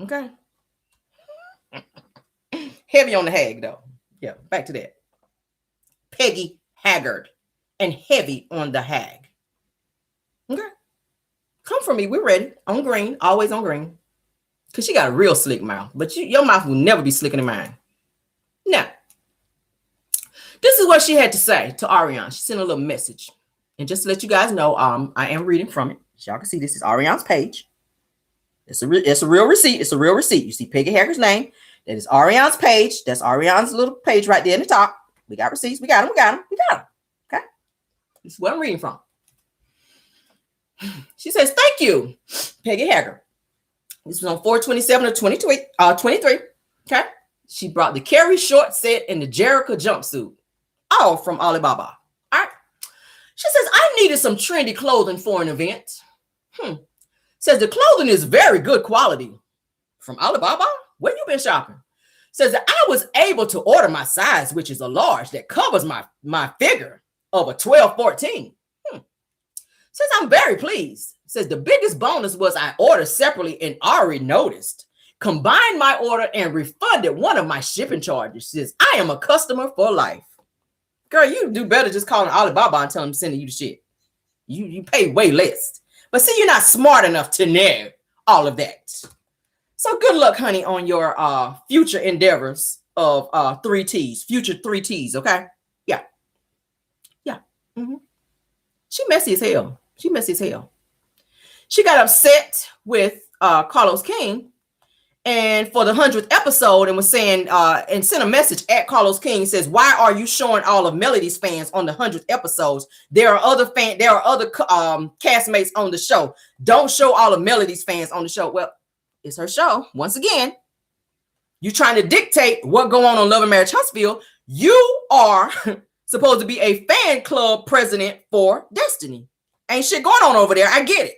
Okay. Heavy on the hag, though. Yeah, back to that. Peggy Haggard and heavy on the hag. Okay. Come for me. We're ready. On green. Always on green. Because she got a real slick mouth. But your mouth will never be slicker than mine. Now, this is what she had to say to Ariane. She sent a little message. And just to let you guys know, I am reading from it. So y'all can see this is Ariane's page. It's a real receipt. It's a real receipt. You see Peggy Hagger's name. That is Ariane's page. That's Ariane's little page right there in the top. We got receipts. We got them. Okay. This is what I'm reading from. She says, thank you, Peggy Hagger. This was on 4/27 of 23. Okay. She brought the Carrie short set and the Jerica jumpsuit. All from Alibaba. All right. She says, I needed some trendy clothing for an event. Says the clothing is very good quality. From Alibaba? Where you been shopping? Says that I was able to order my size, which is a large, that covers my figure of a 12-14. Says I'm very pleased. Says the biggest bonus was I ordered separately and already noticed. Combined my order and refunded one of my shipping charges. Says I am a customer for life. Girl, you do better just calling Alibaba and tell them sending you the shit. You pay way less. But see, you're not smart enough to know all of that. So good luck, honey, on your future endeavors of 3 T's. Future 3 T's, okay? Yeah. Mm-hmm. She messy as hell. She got upset with Carlos King and for the 100th episode and was saying and sent a message at Carlos King. Says, why are you showing all of Melody's fans on the 100th episodes? There are other castmates on the show. Don't show all of Melody's fans on the show. Well, it's her show. Once again, you trying to dictate what go on Love and Marriage Huntsville. You are supposed to be a fan club president for Destiny. Ain't shit going on over there. I get it.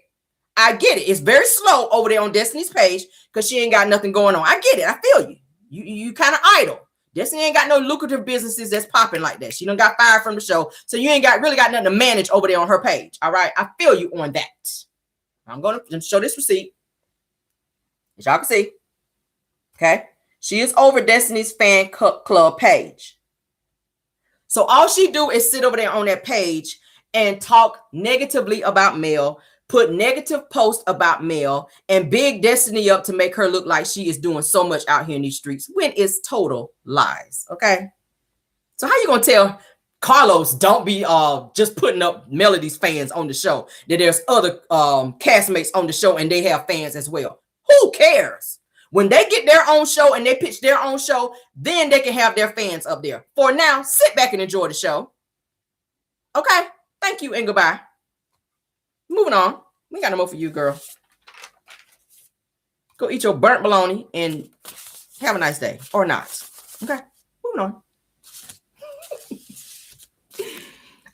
It's very slow over there on Destiny's page because she ain't got nothing going on. I get it. I feel you. You kind of idle. Destiny ain't got no lucrative businesses that's popping like that. She done got fired from the show. So you ain't really got nothing to manage over there on her page. All right. I feel you on that. I'm going to show this receipt. As y'all can see. Okay. She is over Destiny's fan club page. So all she do is sit over there on that page and talk negatively about Mel, put negative posts about Mel, and big Destiny up to make her look like she is doing so much out here in these streets when it's total lies. Okay. So how you gonna tell Carlos don't be just putting up Melody's fans on the show, that there's other castmates on the show and they have fans as well? Who cares? When they get their own show and they pitch their own show, then they can have their fans up there. For now, sit back and enjoy the show. Okay. Thank you and goodbye. Moving on. We got no more for you, girl. Go eat your burnt bologna and have a nice day. Or not. Okay. Moving on.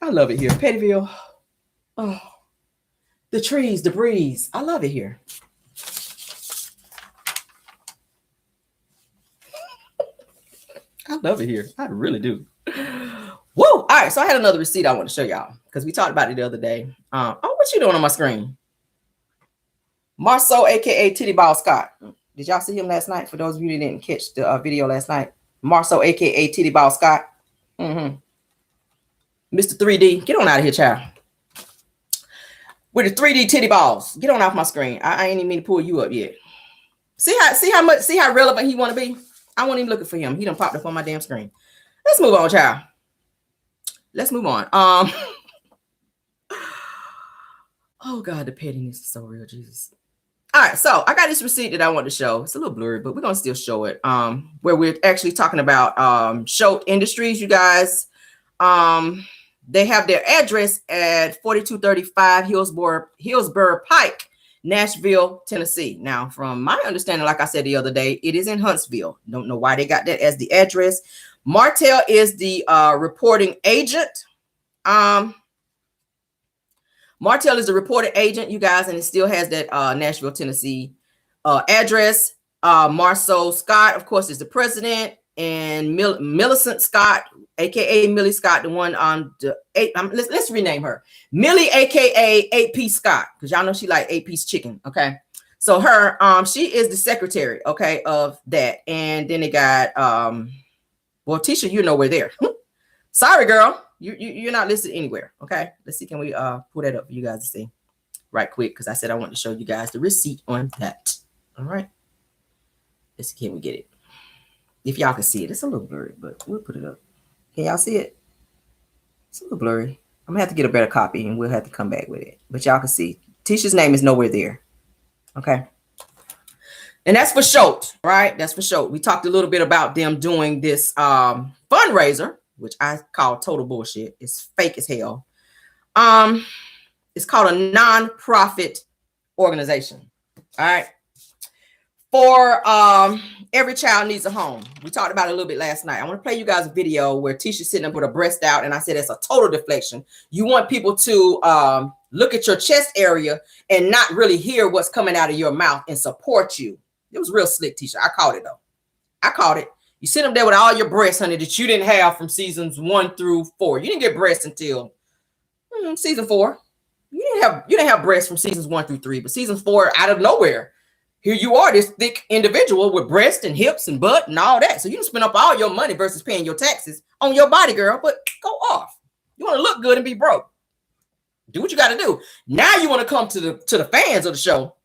I love it here. Pettyville. Oh, the trees, the breeze. I love it here. I love it here. I really do. Woo! All right, so I had another receipt I want to show y'all because we talked about it the other day. Oh, what you doing on my screen? Marceau, aka Titty Ball Scott. Did y'all see him last night? For those of you who didn't catch the video last night, Marceau, aka Titty Ball Scott. Mr. 3D, get on out of here, child. With the 3D titty balls, get on off my screen. I ain't even mean to pull you up yet. See how relevant he want to be. I wasn't even looking for him. He done popped up on my damn screen. Let's move on, child. Let's move on. Oh God, the pettiness is so real, Jesus. All right, so I got this receipt that I want to show. It's a little blurry, but we're gonna still show it. Where we're actually talking about show industries, you guys. They have their address at 4235 Hillsborough Pike, Nashville, Tennessee. Now, from my understanding, like I said the other day, it is in Huntsville. Don't know why they got that as the address. Martell is the reporting agent. Martell is the reporting agent, you guys, and it still has that Nashville, Tennessee address. Marceau Scott, of course, is the president, and Millicent Scott, aka Millie Scott, the one on the let's rename her Millie, aka 8-piece Scott, because y'all know she like 8-piece chicken. Okay, so her she is the secretary, okay, of that. And then they got well, Tisha, you know we're there. Sorry, girl, you're not listed anywhere. Okay, let's see, can we pull that up for you guys to see right quick, because I said I want to show you guys the receipt on that. All right, let's see, can we get it? If y'all can see it, it's a little blurry, but we'll put it up. Can y'all see it? It's a little blurry. I'm gonna have to get a better copy and we'll have to come back with it. But y'all can see Tisha's name is nowhere there. Okay. And that's for Schultz, right? That's for Schultz. We talked a little bit about them doing this fundraiser, which I call total bullshit. It's fake as hell. It's called a non-profit organization. All right. For Every Child Needs a Home. We talked about it a little bit last night. I want to play you guys a video where Tisha's sitting up with her breast out, and I said it's a total deflection. You want people to look at your chest area and not really hear what's coming out of your mouth and support you. It was real slick, Tisha. I caught it, though. I caught it. You sit up there with all your breasts, honey, that you didn't have from seasons 1 through 4. You didn't get breasts until season 4. You didn't have breasts from seasons 1 through 3, but season 4, out of nowhere, here you are, this thick individual with breast and hips and butt and all that. So you can spend up all your money versus paying your taxes on your body, girl. But go off. You want to look good and be broke. Do what you got to do. Now you want to come to the fans of the show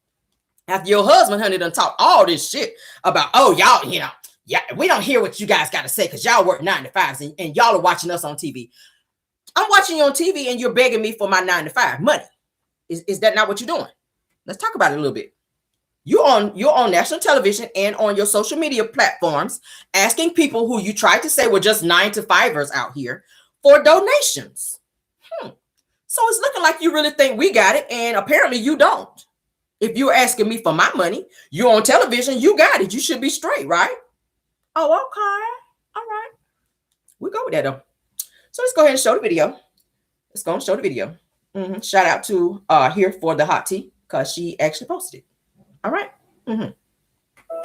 after your husband, honey, done talk all this shit about, oh, y'all, yeah, we don't hear what you guys got to say because y'all work 9 to 5s and y'all are watching us on TV. I'm watching you on TV and you're begging me for my 9 to 5 money. Is that not what you're doing? Let's talk about it a little bit. You're on national television and on your social media platforms asking people who you tried to say were just 9 to 5ers out here for donations. So it's looking like you really think we got it, and apparently you don't. If you're asking me for my money, you're on television, you got it. You should be straight, right? Oh, okay. All right. We'll go with that, though. So let's go ahead and show the video. Let's go and show the video. Shout out to Here for the Hot Tea, because she actually posted it. All right.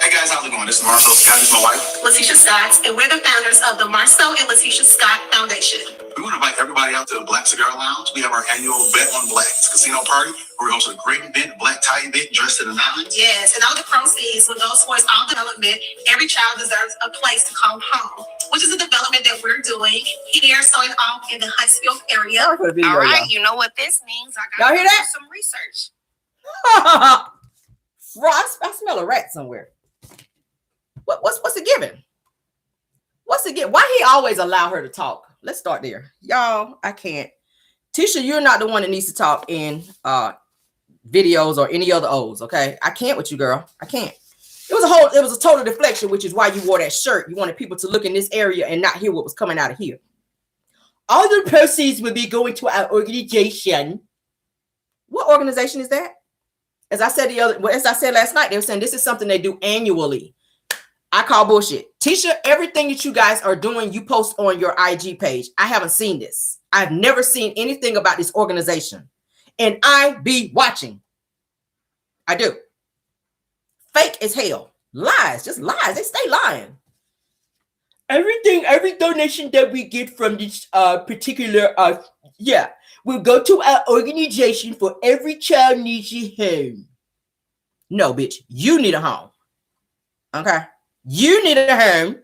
Hey guys, how's it going? This is Marcel Scott. This is my wife, Letitia Scott, and we're the founders of the Marcel and Letitia Scott Foundation. we want to invite everybody out to the Black Cigar Lounge. We have our annual Bet on Black casino party where we host a great event, black tie event, dressed to the nines. Yes, and all the proceeds will go towards all development. Every child deserves a place to call home, which is a development that we're doing here, starting off in the Huntsville area. All right, you know what this means. I y'all got hear that? some research. Frost, I smell a rat somewhere. What's it giving? What's it get? Why he always allow her to talk? Let's start there. Y'all, I can't. Tisha, you're not the one that needs to talk in videos or any other O's, okay? I can't with you, girl. I can't. It was a total deflection, which is why you wore that shirt. You wanted people to look in this area and not hear what was coming out of here. All the proceeds will be going to our organization. What organization is that? As I said last night, they were saying this is something they do annually. I call bullshit. Tisha, everything that you guys are doing, you post on your IG page. I haven't seen this. I've never seen anything about this organization. And I be watching. I do. Fake as hell. Lies, just lies. They stay lying. Every donation that we get from this particular, will go to our organization for every child needs a home. No, bitch, you need a home. Okay? You need a home,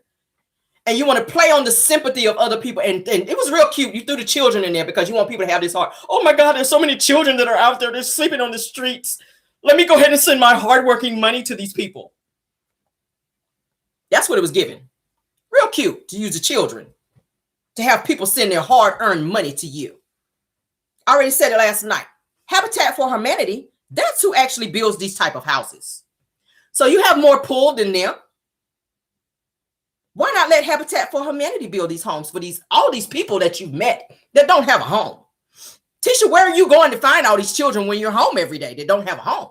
and you want to play on the sympathy of other people. And it was real cute. You threw the children in there because you want people to have this heart. Oh my God, there's so many children that are out there. They're sleeping on the streets. Let me go ahead and send my hardworking money to these people. That's what it was given. Real cute to use the children, to have people send their hard-earned money to you. I already said it last night. Habitat for Humanity, that's who actually builds these type of houses. So you have more pull than them. Why not let Habitat for Humanity build these homes for all these people that you've met that don't have a home? Tisha, where are you going to find all these children when you're home every day that don't have a home?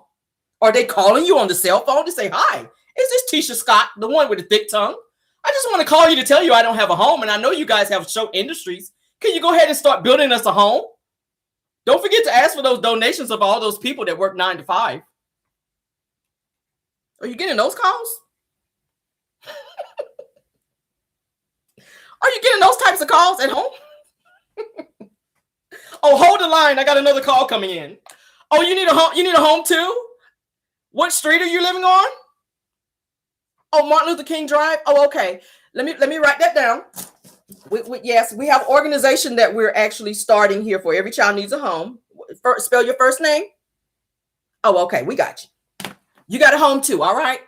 Are they calling you on the cell phone to say, hi, is this Tisha Scott, the one with the thick tongue? I just want to call you to tell you I don't have a home, and I know you guys have show industries. Can you go ahead and start building us a home? Don't forget to ask for those donations of all those people that work 9 to 5. Are you getting those calls? Are you getting those types of calls at home? Oh, hold the line. I got another call coming in. Oh, you need a home? You need a home too? What street are you living on? Oh, Martin Luther King Drive. Oh, okay. Let me write that down. Yes, we have an organization that we're actually starting here for Every Child Needs a Home. Spell your first name. Oh, okay. We got you. You got a home too. All right.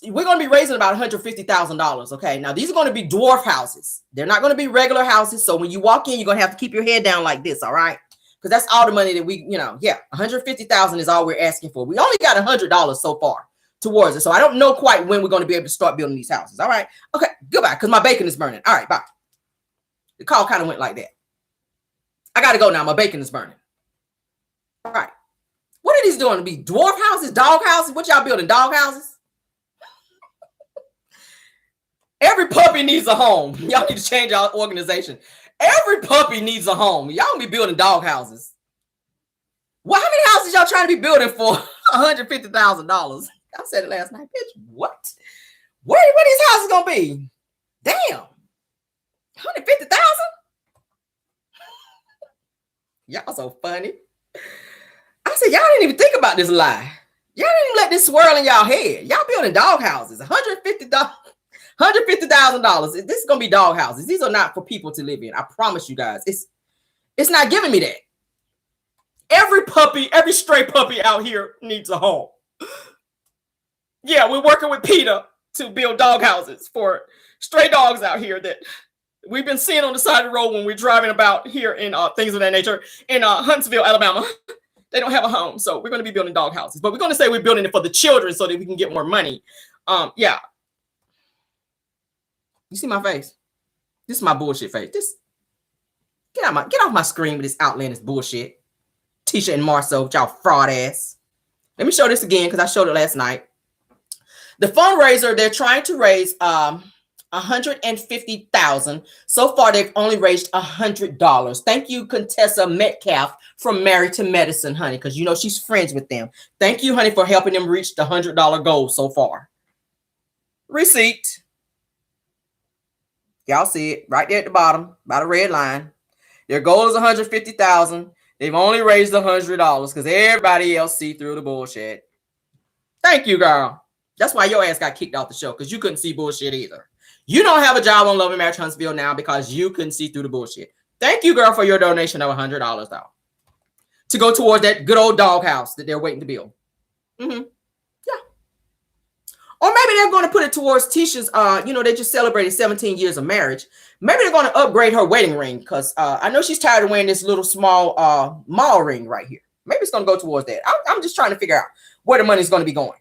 We're going to be raising about $150,000. Okay. Now these are going to be dwarf houses. They're not going to be regular houses. So when you walk in, you're going to have to keep your head down like this. All right. Because that's all the money that we, $150,000 is all we're asking for. We only got $100 so far towards it. So I don't know quite when we're going to be able to start building these houses. All right. Okay. Goodbye. Because my bacon is burning. All right. Bye. The call kind of went like that. I got to go now. My bacon is burning. All right. What are these doing to be dwarf houses, dog houses? What y'all building, dog houses? Every puppy needs a home. Y'all need to change our organization. Every puppy needs a home. Y'all be building dog houses. Well, how many houses y'all trying to be building for $150,000? I said it last night. Bitch, what? Where these houses gonna be? Damn. 150,000? Y'all so funny. I said, y'all didn't even think about this lie. Y'all didn't even let this swirl in y'all head. Y'all building dog houses. $150,000. This is gonna be dog houses. These are not for people to live in. I promise you guys. It's not giving me that. Every puppy, every stray puppy out here needs a home. Yeah, we're working with PETA to build dog houses for stray dogs out here that we've been seeing on the side of the road when we're driving about here in things of that nature in Huntsville, Alabama. They don't have a home, so we're going to be building dog houses. But we're going to say we're building it for the children so that we can get more money. Yeah. You see my face? This is my bullshit face. Get off my screen with this outlandish bullshit. Tisha and Marcel, y'all fraud ass. Let me show this again because I showed it last night. The fundraiser, they're trying to raise $150,000. So far, they've only raised $100. Thank you, Contessa Metcalf from Married to Medicine, honey, because you know she's friends with them. Thank you, honey, for helping them reach the $100 goal so far. receipt. Y'all see it right there at the bottom by the red line. Their goal is $150,000. They've only raised $100 because everybody else see through the bullshit. Thank you, girl. That's why your ass got kicked off the show, because you couldn't see bullshit either. You don't have a job on Love and Marriage Huntsville now because you couldn't see through the bullshit. Thank you, girl, for your donation of $100, though, to go towards that good old doghouse that they're waiting to build. Mm-hmm. Yeah. Or maybe they're going to put it towards Tisha's, they just celebrated 17 years of marriage. Maybe they're going to upgrade her wedding ring, because I know she's tired of wearing this little small mall ring right here. Maybe it's going to go towards that. I'm just trying to figure out where the money's going to be going.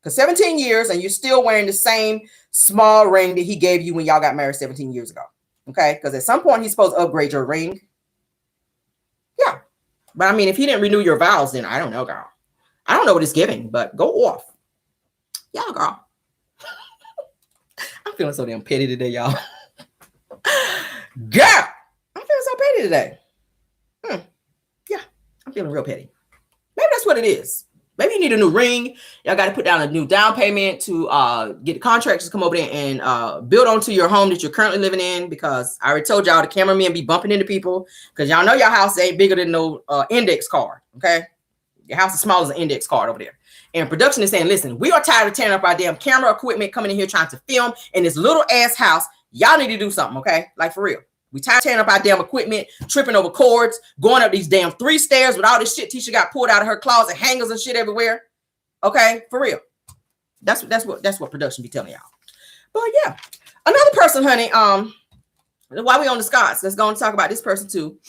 Because 17 years and you're still wearing the same small ring that he gave you when y'all got married 17 years ago. Okay? Because at some point he's supposed to upgrade your ring. Yeah. But I mean, if he didn't renew your vows, then I don't know, girl. I don't know what it's giving, but go off. Yeah, girl. I'm feeling so damn petty today, y'all. Girl, I'm feeling so petty today. Yeah, I'm feeling real petty. Maybe that's what it is. Maybe you need a new ring. Y'all got to put down a new down payment to get the contractors to come over there and build onto your home that you're currently living in, because I already told y'all the cameramen be bumping into people, because y'all know your house ain't bigger than no index card, okay? Your house is small as an index card over there. And production is saying, listen, we are tired of tearing up our damn camera equipment, coming in here trying to film in this little ass house. Y'all need to do something, okay? Like, for real. We tired of tearing up our damn equipment, tripping over cords, going up these damn 3 stairs with all this shit Tisha got pulled out of her closet, hangers and shit everywhere. Okay, for real. That's what production be telling y'all. But yeah, another person, honey. While we on the Scots, let's go and talk about this person too.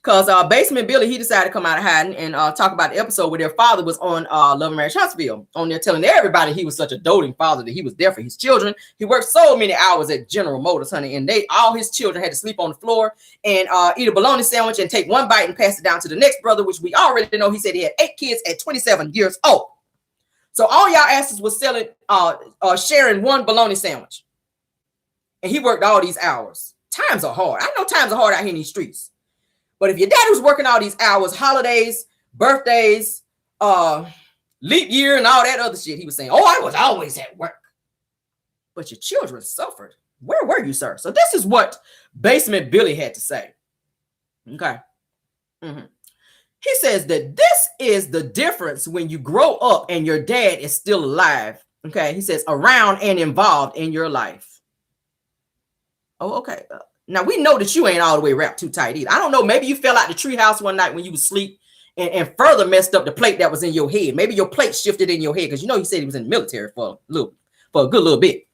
Because Basement Billy, he decided to come out of hiding and talk about the episode where their father was on Love and Marriage Huntsville, on there telling everybody he was such a doting father, that he was there for his children. He worked so many hours at General Motors, honey, and all his children had to sleep on the floor and eat a bologna sandwich and take one bite and pass it down to the next brother, which we already know. He said he had 8 kids at 27 years old. So all y'all asses was selling, sharing one bologna sandwich. And he worked all these hours. Times are hard. I know times are hard out here in these streets. But if your daddy was working all these hours, holidays, birthdays, leap year, and all that other shit, he was saying, oh, I was always at work. But your children suffered. Where were you, sir? So this is what Basement Billy had to say. Okay. Mm-hmm. He says that this is the difference when you grow up and your dad is still alive. Okay. He says around and involved in your life. Oh, okay. Now, we know that you ain't all the way wrapped too tight either. I don't know. Maybe you fell out the treehouse one night when you was asleep and further messed up the plate that was in your head. Maybe your plate shifted in your head, because you know he said he was in the military for a good little bit.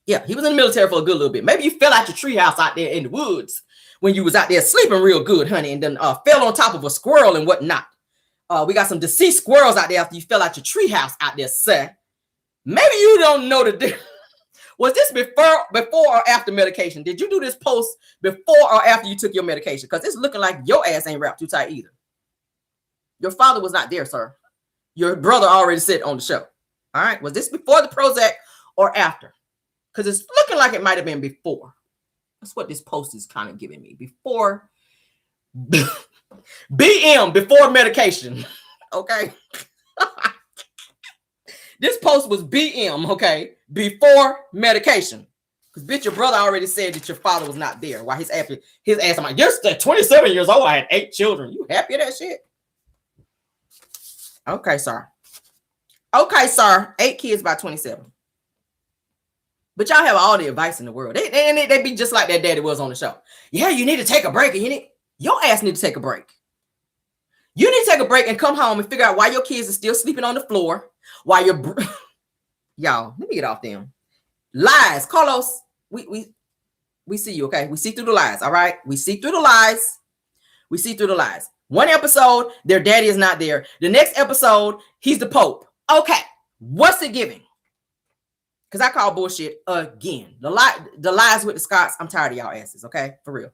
Yeah, he was in the military for a good little bit. Maybe you fell out your treehouse out there in the woods when you was out there sleeping real good, honey, and then fell on top of a squirrel and whatnot. We got some deceased squirrels out there after you fell out your treehouse out there, sir. Maybe you don't know the difference. Was this before or after medication? Did you do this post before or after you took your medication? Because it's looking like your ass ain't wrapped too tight either. Your father was not there, sir. Your brother already said on the show. All right. Was this before the Prozac or after? Because it's looking like it might have been before. That's what this post is kind of giving me. Before. BM, before medication. Okay. This post was BM, okay, before medication. Because, bitch, your brother already said that your father was not there. Why his ass, I'm like, you're 27 years old. I had 8 children. You happy with that shit? Okay, sir. Okay, sir. 8 kids by 27. But y'all have all the advice in the world. They be just like that daddy was on the show. Yeah, you need to take a break. And your ass need to take a break. You need to take a break and come home and figure out why your kids are still sleeping on the floor. Why y'all, let me get off them lies. Carlos, we see you, okay? We see through the lies, all right? We see through the lies. We see through the lies. One episode, their daddy is not there. The next episode, he's the Pope. Okay, what's it giving? Because I call bullshit again. The lies with the Scots. I'm tired of y'all asses, okay? For real.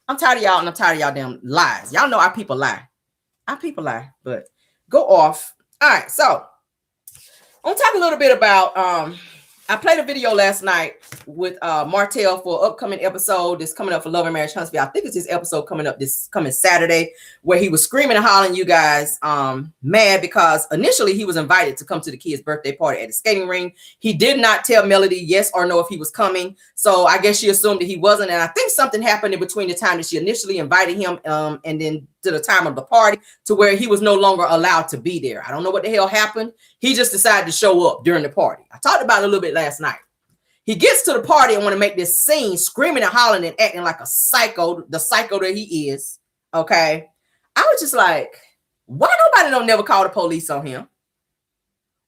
I'm tired of y'all, and I'm tired of y'all damn lies. Y'all know our people lie. Our people lie, but go off. All right, so I'm talking a little bit about I played a video last night with Martell for an upcoming episode that's coming up for Love and Marriage Huntsville. I think it's his episode coming up this coming Saturday, where he was screaming and hollering you guys mad because initially he was invited to come to the kid's birthday party at the skating ring. He did not tell Melody yes or no if he was coming. So I guess she assumed that he wasn't. And I think something happened in between the time that she initially invited him and then to the time of the party to where he was no longer allowed to be there. I don't know what the hell happened. He just decided to show up during the party. I talked about it a little bit last night. He gets to the party and want to make this scene, screaming and hollering and acting like a psycho, the psycho that he is. Okay. I was just like, why nobody don't never call the police on him?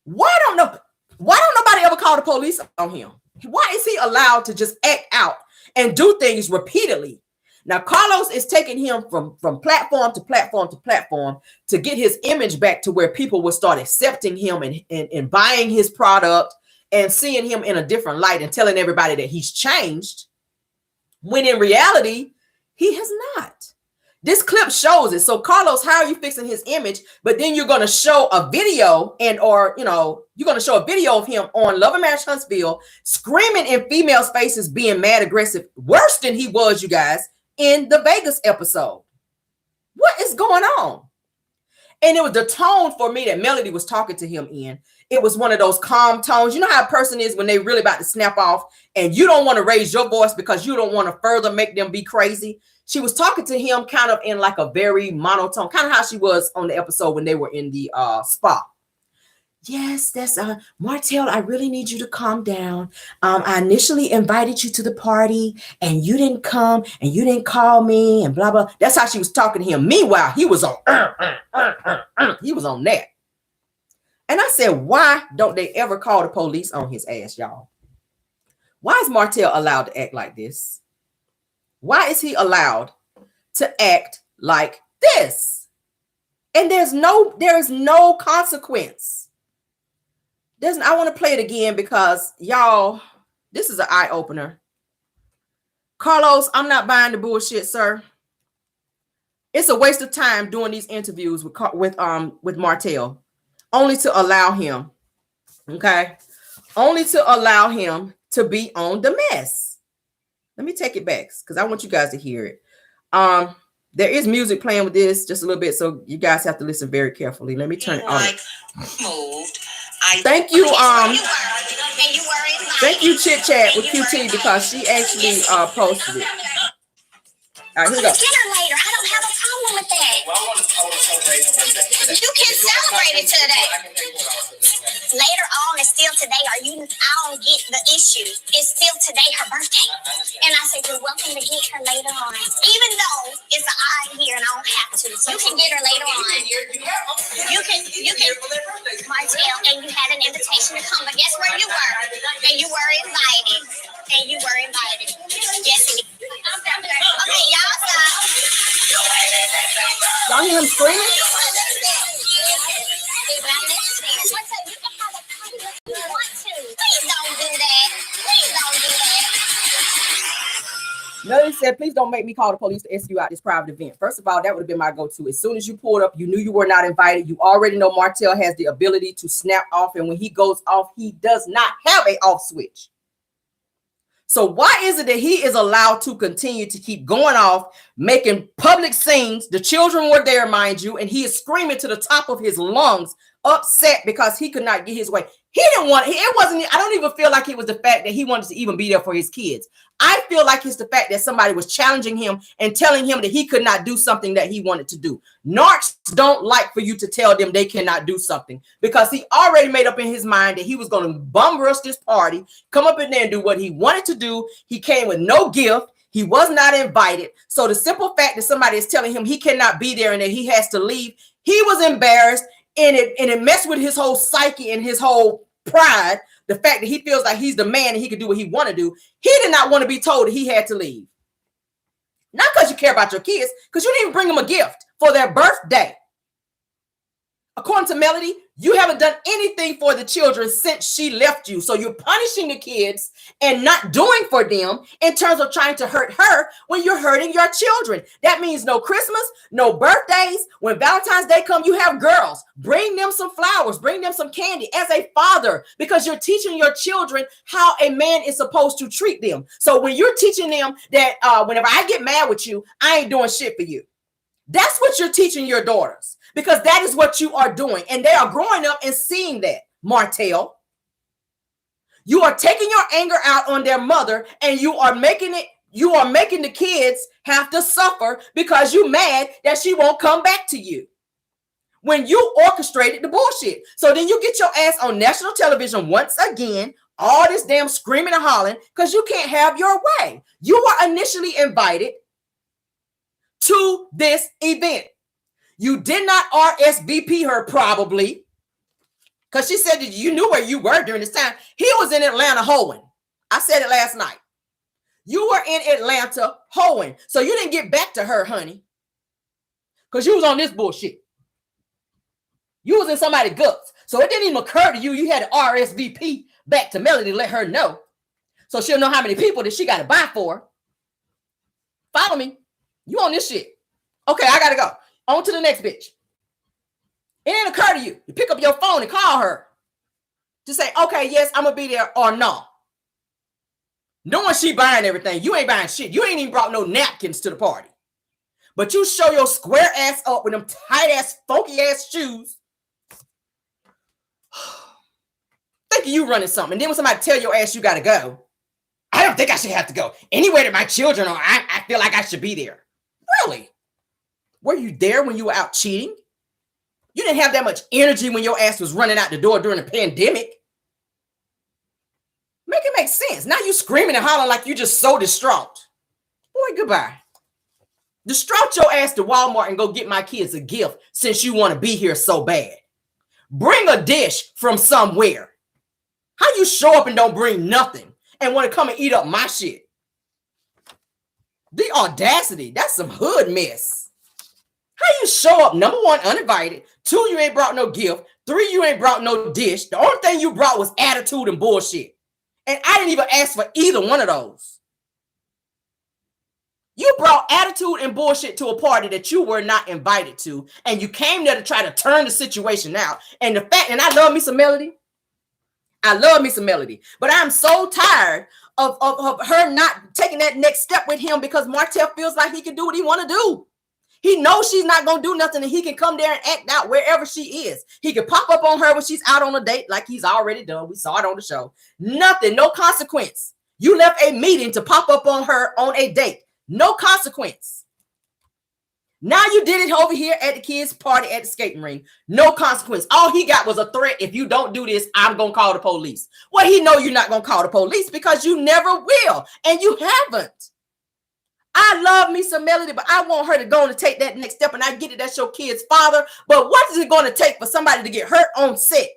Why don't nobody ever call the police on him? Why is he allowed to just act out and do things repeatedly? Now, Carlos is taking him from platform to platform to platform to get his image back to where people will start accepting him and buying his product and seeing him in a different light and telling everybody that he's changed, when in reality, he has not. This clip shows it. So, Carlos, how are you fixing his image? But then you're going to show a video you're going to show a video of him on Love and Marriage Huntsville screaming in females' faces, being mad, aggressive, worse than he was, you guys, in the Vegas episode. What is going on? And it was the tone for me that Melody was talking to him in. It was one of those calm tones. You know how a person is when they really about to snap off and you don't want to raise your voice because you don't want to further make them be crazy. She was talking to him kind of in like a very monotone, kind of how she was on the episode when they were in the spa. Yes, that's Martell, I really need you to calm down. I initially invited you to the party and you didn't come and you didn't call me and blah, blah. That's how she was talking to him. Meanwhile, he was on he was on that. And I said, why don't they ever call the police on his ass, y'all? Why is Martell allowed to act like this? Why is he allowed to act like this? And there is no consequence. I want to play it again because, y'all, this is an eye-opener. Carlos, I'm not buying the bullshit, sir. It's a waste of time doing these interviews with Martell, only to allow him, okay? Only to allow him to be on the mess. Let me take it back because I want you guys to hear it. There is music playing with this just a little bit, so you guys have to listen very carefully. Let me turn it on. Moved. Thank you, thank you, Chit Chat with QT, because she actually posted it. All right, here we go. Dinner later. I don't have a problem with that. You can celebrate it today. Later on, it's still today. I don't get the issue. It's still today, her birthday. And I said, you're welcome to get her later on. Even though it's an eye here and I don't have to. So you can get her later on. You can, Martell, and you had an invitation to come. But guess where you were? And you were invited. Yes, it is. Okay, y'all stop. Y'all hear him screaming? Melody said, please don't make me call the police to escort you out this private event. First of all, that would have been my go-to. As soon as you pulled up, you knew you were not invited. You already know Martell has the ability to snap off. And when he goes off, he does not have an off switch. So why is it that he is allowed to continue to keep going off, making public scenes? The children were there, mind you, and he is screaming to the top of his lungs, upset because he could not get his way. He didn't want it. I don't even feel like it was the fact that he wanted to even be there for his kids. I feel like it's the fact that somebody was challenging him and telling him that he could not do something that he wanted to do. Narcs don't like for you to tell them they cannot do something, because he already made up in his mind that he was going to bum rush this party, come up in there and do what he wanted to do. He came with no gift. He was not invited. So the simple fact that somebody is telling him he cannot be there and that he has to leave, he was embarrassed, and it messed with his whole psyche and his whole pride. The fact that he feels like he's the man and he can do what he want to do. He did not want to be told that he had to leave. Not because you care about your kids, because you didn't even bring them a gift for their birthday. According to Melody, you haven't done anything for the children since she left you. So you're punishing the kids and not doing for them in terms of trying to hurt her when you're hurting your children. That means no Christmas, no birthdays. When Valentine's Day comes, you have girls. Bring them some flowers. Bring them some candy as a father, because you're teaching your children how a man is supposed to treat them. So when you're teaching them that whenever I get mad with you, I ain't doing shit for you. That's what you're teaching your daughters, because that is what you are doing. And they are growing up and seeing that, Martell. You are taking your anger out on their mother, and you are making the kids have to suffer because you're mad that she won't come back to you when you orchestrated the bullshit. So then you get your ass on national television once again, all this damn screaming and hollering because you can't have your way. You were initially invited to this event. You did not RSVP her, probably, because she said that you knew where you were during this time. He was in Atlanta hoeing. I said it last night. You were in Atlanta hoeing. So you didn't get back to her, honey, because you was on this bullshit. You was in somebody's guts. So it didn't even occur to you. You had to RSVP back to Melody to let her know, so she'll know how many people that she got to buy for. Follow me. You on this shit. Okay, I got to go. On to the next bitch. It didn't occur to you. You pick up your phone and call her to say, okay, yes, I'm going to be there, or no. Knowing she buying everything. You ain't buying shit. You ain't even brought no napkins to the party. But you show your square ass up with them tight ass, funky ass shoes. Think of you running something. And then when somebody tell your ass you got to go, I don't think I should have to go. Anywhere that my children are, I feel like I should be there. Really? Were you there when you were out cheating? You didn't have that much energy when your ass was running out the door during the pandemic. Make it make sense. Now you screaming and hollering like you just so distraught. Boy, goodbye. Distraught your ass to Walmart and go get my kids a gift since you want to be here so bad. Bring a dish from somewhere. How you show up and don't bring nothing and want to come and eat up my shit? The audacity. That's some hood mess. How you show up, number one, uninvited. Two, you ain't brought no gift. Three, you ain't brought no dish. The only thing you brought was attitude and bullshit. And I didn't even ask for either one of those. You brought attitude and bullshit to a party that you were not invited to. And you came there to try to turn the situation out. And the fact, and I love me some Melody. I love me some Melody. But I'm so tired of her not taking that next step with him, because Martell feels like he can do what he want to do. He knows she's not going to do nothing, and he can come there and act out wherever she is. He can pop up on her when she's out on a date like he's already done. We saw it on the show. Nothing, no consequence. You left a meeting to pop up on her on a date. No consequence. Now you did it over here at the kids' party at the skating ring. No consequence. All he got was a threat. If you don't do this, I'm going to call the police. Well, he know you're not going to call the police because you never will, and you haven't. I love me some Melody, but I want her to go and take that next step. And I get it, that's your kid's father. But what is it going to take for somebody to get hurt on set?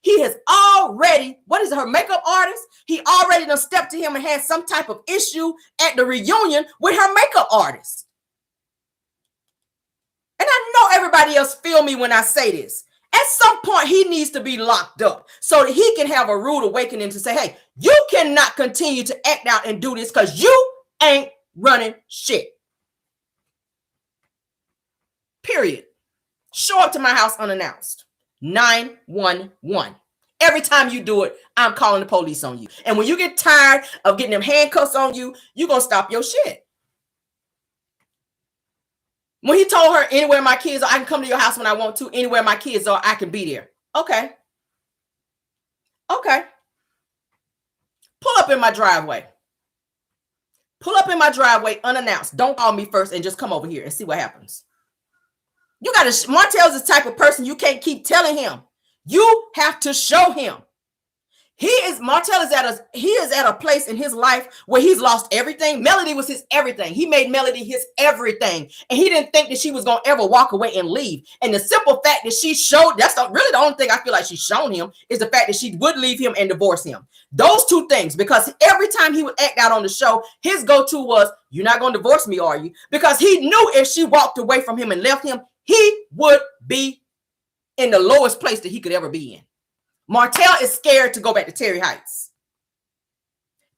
He has already, what is it, her makeup artist? He already done stepped to him and had some type of issue at the reunion with her makeup artist. And I know everybody else feel me when I say this. At some point, he needs to be locked up so that he can have a rude awakening to say, hey, you cannot continue to act out and do this because you ain't running shit. Period. Show up to my house unannounced. 911. Every time you do it, I'm calling the police on you. And when you get tired of getting them handcuffs on you, you're going to stop your shit. When he told her, anywhere my kids are, I can come to your house when I want to. Anywhere my kids are, I can be there. Okay. Okay. Pull up in my driveway. Pull up in my driveway unannounced. Don't call me first and just come over here and see what happens. You got to, Martell's the type of person you can't keep telling him. You have to show him. Martell is at a place in his life where he's lost everything. Melody was his everything. He made Melody his everything. And he didn't think that she was going to ever walk away and leave. And the simple fact that she showed, really the only thing I feel like she's shown him is the fact that she would leave him and divorce him. Those two things, because every time he would act out on the show, his go-to was, you're not going to divorce me, are you? Because he knew if she walked away from him and left him, he would be in the lowest place that he could ever be in. Martell is scared to go back to Terry Heights.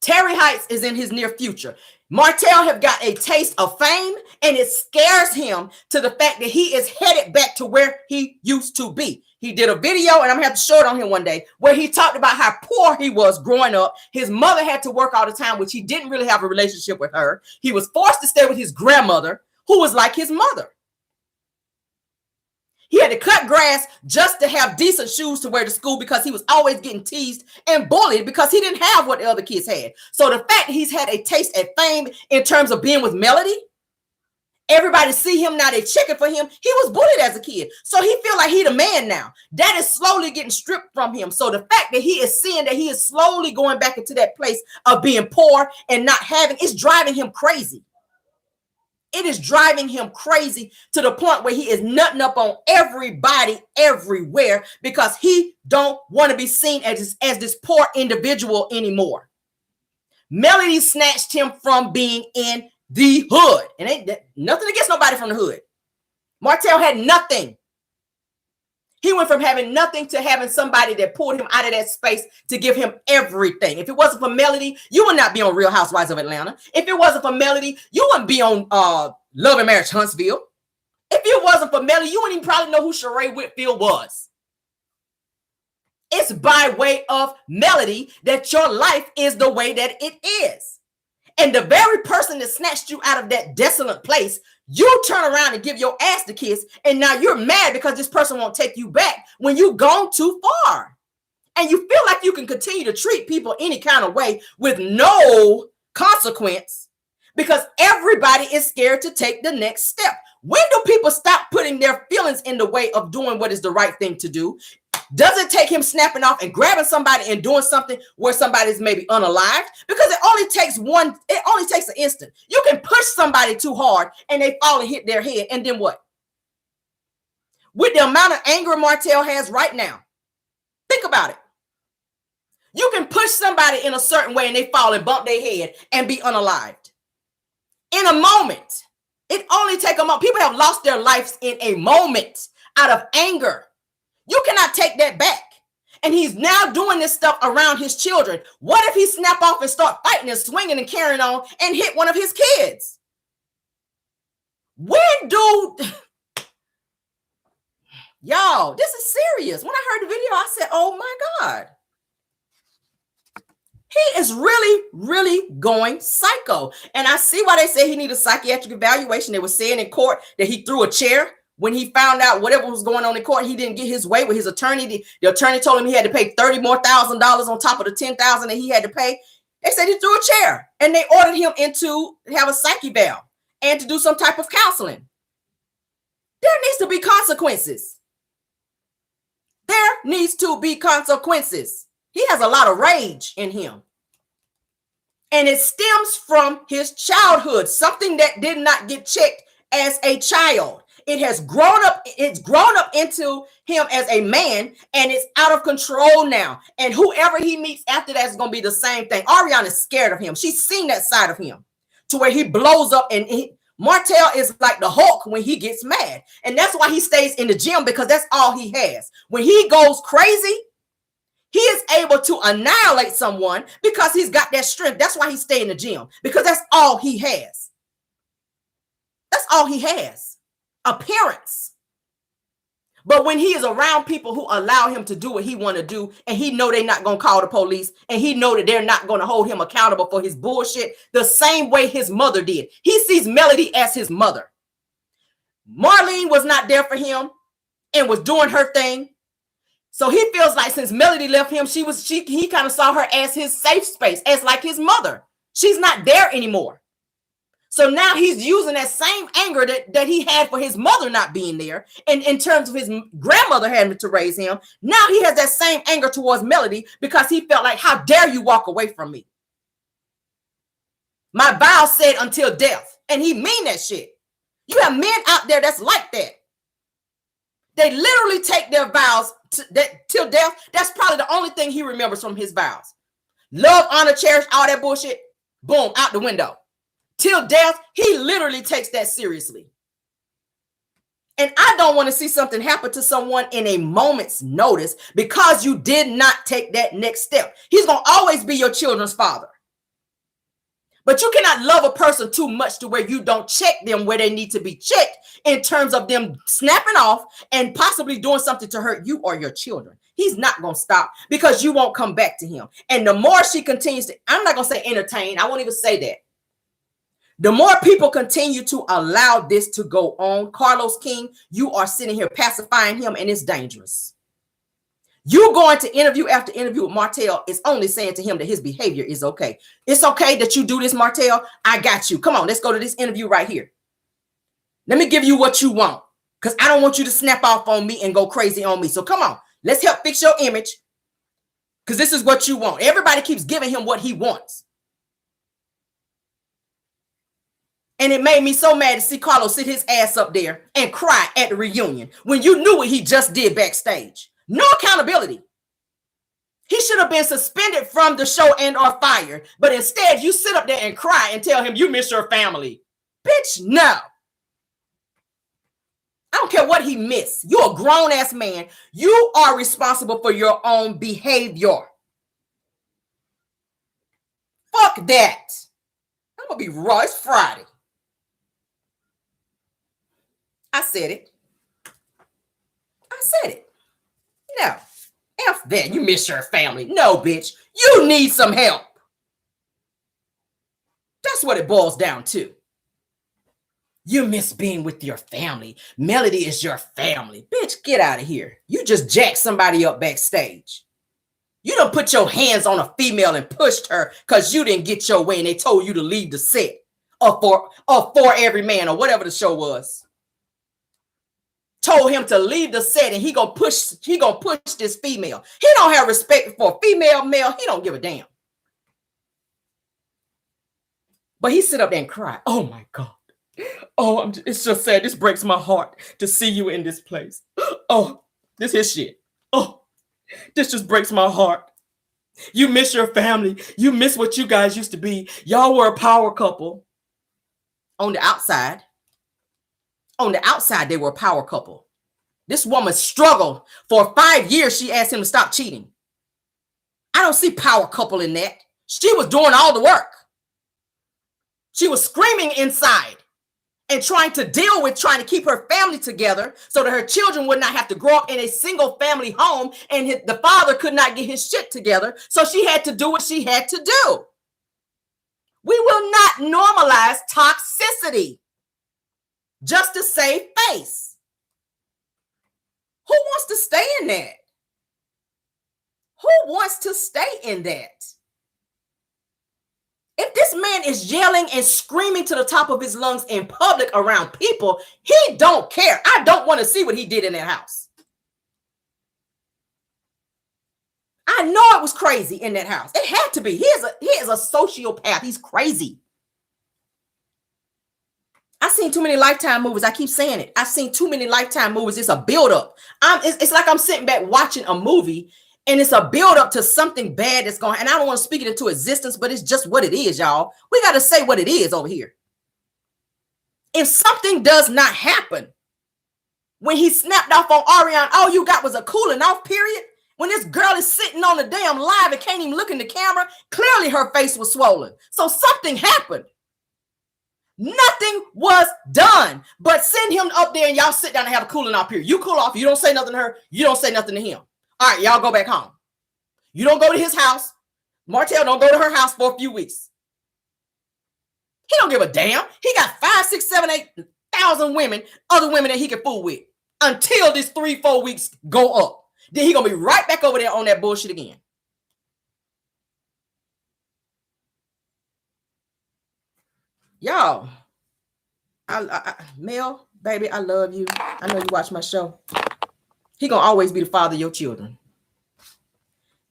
Terry Heights is in his near future. Martell have got a taste of fame, and it scares him to the fact that he is headed back to where he used to be. He did a video, and I'm going to have to show it on him one day, where he talked about how poor he was growing up. His mother had to work all the time, which he didn't really have a relationship with her. He was forced to stay with his grandmother, who was like his mother. He had to cut grass just to have decent shoes to wear to school because he was always getting teased and bullied because he didn't have what the other kids had. So the fact that he's had a taste at fame in terms of being with Melody, everybody see him now, they checking for him. He was bullied as a kid. So he feel like he the man now. That is slowly getting stripped from him. So the fact that he is seeing that he is slowly going back into that place of being poor and not having, it's driving him crazy. It is driving him crazy to the point where he is nutting up on everybody everywhere because he don't want to be seen as this poor individual anymore. Melody snatched him from being in the hood. And ain't nothing against nobody from the hood. Martell had nothing. He went from having nothing to having somebody that pulled him out of that space to give him everything. If it wasn't for Melody, you would not be on Real Housewives of Atlanta. If it wasn't for Melody, you wouldn't be on Love and Marriage Huntsville. If it wasn't for Melody, you wouldn't even probably know who Sheree Whitfield was. It's by way of Melody that your life is the way that it is. And the very person that snatched you out of that desolate place, you turn around and give your ass the kiss, and now you're mad because this person won't take you back when you've gone too far. And you feel like you can continue to treat people any kind of way with no consequence because everybody is scared to take the next step. When do people stop putting their feelings in the way of doing what is the right thing to do? Does it take him snapping off and grabbing somebody and doing something where somebody's maybe unalived? Because it only takes an instant. You can push somebody too hard and they fall and hit their head. And then what? With the amount of anger Martell has right now, think about it. You can push somebody in a certain way and they fall and bump their head and be unalived. In a moment. It only takes a moment. People have lost their lives in a moment out of anger. You cannot take that back. And he's now doing this stuff around his children. What if he snap off and start fighting and swinging and carrying on and hit one of his kids? When do... Y'all, this is serious. When I heard the video, I said, oh my God. He is really, really going psycho. And I see why they say he needs a psychiatric evaluation. They were saying in court that he threw a chair when he found out whatever was going on in court. He didn't get his way with his attorney. The attorney told him he had to pay $30,000 more on top of the $10,000 that he had to pay. They said he threw a chair and they ordered him to have a psych eval and to do some type of counseling. There needs to be consequences. There needs to be consequences. He has a lot of rage in him. And it stems from his childhood, something that did not get checked as a child. It has grown up. It's grown up into him as a man, and it's out of control now. And whoever he meets after that is going to be the same thing. Ariana is scared of him. She's seen that side of him to where he blows up, and Martell is like the Hulk when he gets mad. And that's why he stays in the gym, because that's all he has. When he goes crazy, he is able to annihilate someone because he's got that strength. That's why he stays in the gym, because that's all he has. That's all he has. Appearance. But when he is around people who allow him to do what he want to do, and he know they're not going to call the police, and he know that they're not going to hold him accountable for his bullshit, the same way his mother did. He sees Melody as his mother. Marlene was not there for him and was doing her thing. So he feels like since Melody left him, he kind of saw her as his safe space, as like his mother. She's not there anymore. So now he's using that same anger that he had for his mother not being there, and in terms of his grandmother having to raise him. Now he has that same anger towards Melody because he felt like, how dare you walk away from me? My vow said until death, and he mean that shit. You have men out there that's like that. They literally take their vows till death. That's probably the only thing he remembers from his vows. Love, honor, cherish, all that bullshit. Boom, out the window. Till death, he literally takes that seriously. And I don't want to see something happen to someone in a moment's notice because you did not take that next step. He's going to always be your children's father. But you cannot love a person too much to where you don't check them where they need to be checked in terms of them snapping off and possibly doing something to hurt you or your children. He's not going to stop because you won't come back to him. And the more she continues to, I'm not going to say entertain. I won't even say that. The more people continue to allow this to go on, Carlos King, you are sitting here pacifying him, and it's dangerous. You going to interview after interview with Martell is only saying to him that his behavior is okay. It's okay that you do this, Martell. I got you. Come on, let's go to this interview right here. Let me give you what you want because I don't want you to snap off on me and go crazy on me. So come on, let's help fix your image because this is what you want. Everybody keeps giving him what he wants. And it made me so mad to see Carlos sit his ass up there and cry at the reunion when you knew what he just did backstage. No accountability. He should have been suspended from the show and or fired. But instead, you sit up there and cry and tell him you miss your family. Bitch, no. I don't care what he missed. You're a grown-ass man. You are responsible for your own behavior. Fuck that. I'm going to be raw. It's Friday. I said it. No, F that. You miss your family. No, bitch. You need some help. That's what it boils down to. You miss being with your family. Melody is your family. Bitch, get out of here. You just jacked somebody up backstage. You done put your hands on a female and pushed her because you didn't get your way and they told you to leave the set. Or for every man or whatever the show was. Told him to leave the set and he gonna push this female. He don't have respect for a female, male. He don't give a damn. But he sit up there and cry. Oh my God. Oh, it's just sad. This breaks my heart to see you in this place. Oh, this is shit. Oh, this just breaks my heart. You miss your family. You miss what you guys used to be. Y'all were a power couple. On the outside, they were a power couple. This woman struggled for 5 years. She asked him to stop cheating. I don't see power couple in that. She was doing all the work. She was screaming inside and trying to keep her family together so that her children would not have to grow up in a single family home and the father could not get his shit together. So she had to do what she had to do. We will not normalize toxicity just to save face. Who wants to stay in that? Who wants to stay in that? If this man is yelling and screaming to the top of his lungs in public around people, he don't care. I don't want to see what he did in that house. I know it was crazy in that house. It had to be. He is a sociopath. He's crazy. I've seen too many Lifetime movies. I keep saying it. I've seen too many Lifetime movies. It's a buildup. It's like I'm sitting back watching a movie and it's a buildup to something bad that's going. And I don't want to speak it into existence, but it's just what it is, y'all. We got to say what it is over here. If something does not happen, when he snapped off on Ariane, all you got was a cooling off period. When this girl is sitting on the damn live and can't even look in the camera, clearly her face was swollen. So something happened. Nothing was done, but send him up there and y'all sit down and have a cooling off period. You cool off. You don't say nothing to her. You don't say nothing to him. All right, y'all go back home. You don't go to his house. Martell don't go to her house for a few weeks. He don't give a damn. He got 5, 6, 7, 8,000 women, other women that he can fool with until this 3-4 weeks go up. Then he gonna be right back over there on that bullshit again. Y'all, Mel, baby, I love you. I know you watch my show. He gonna always be the father of your children.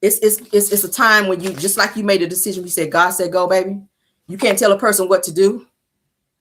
It's a time when you, just like you made a decision, you said, God said go, baby. You can't tell a person what to do.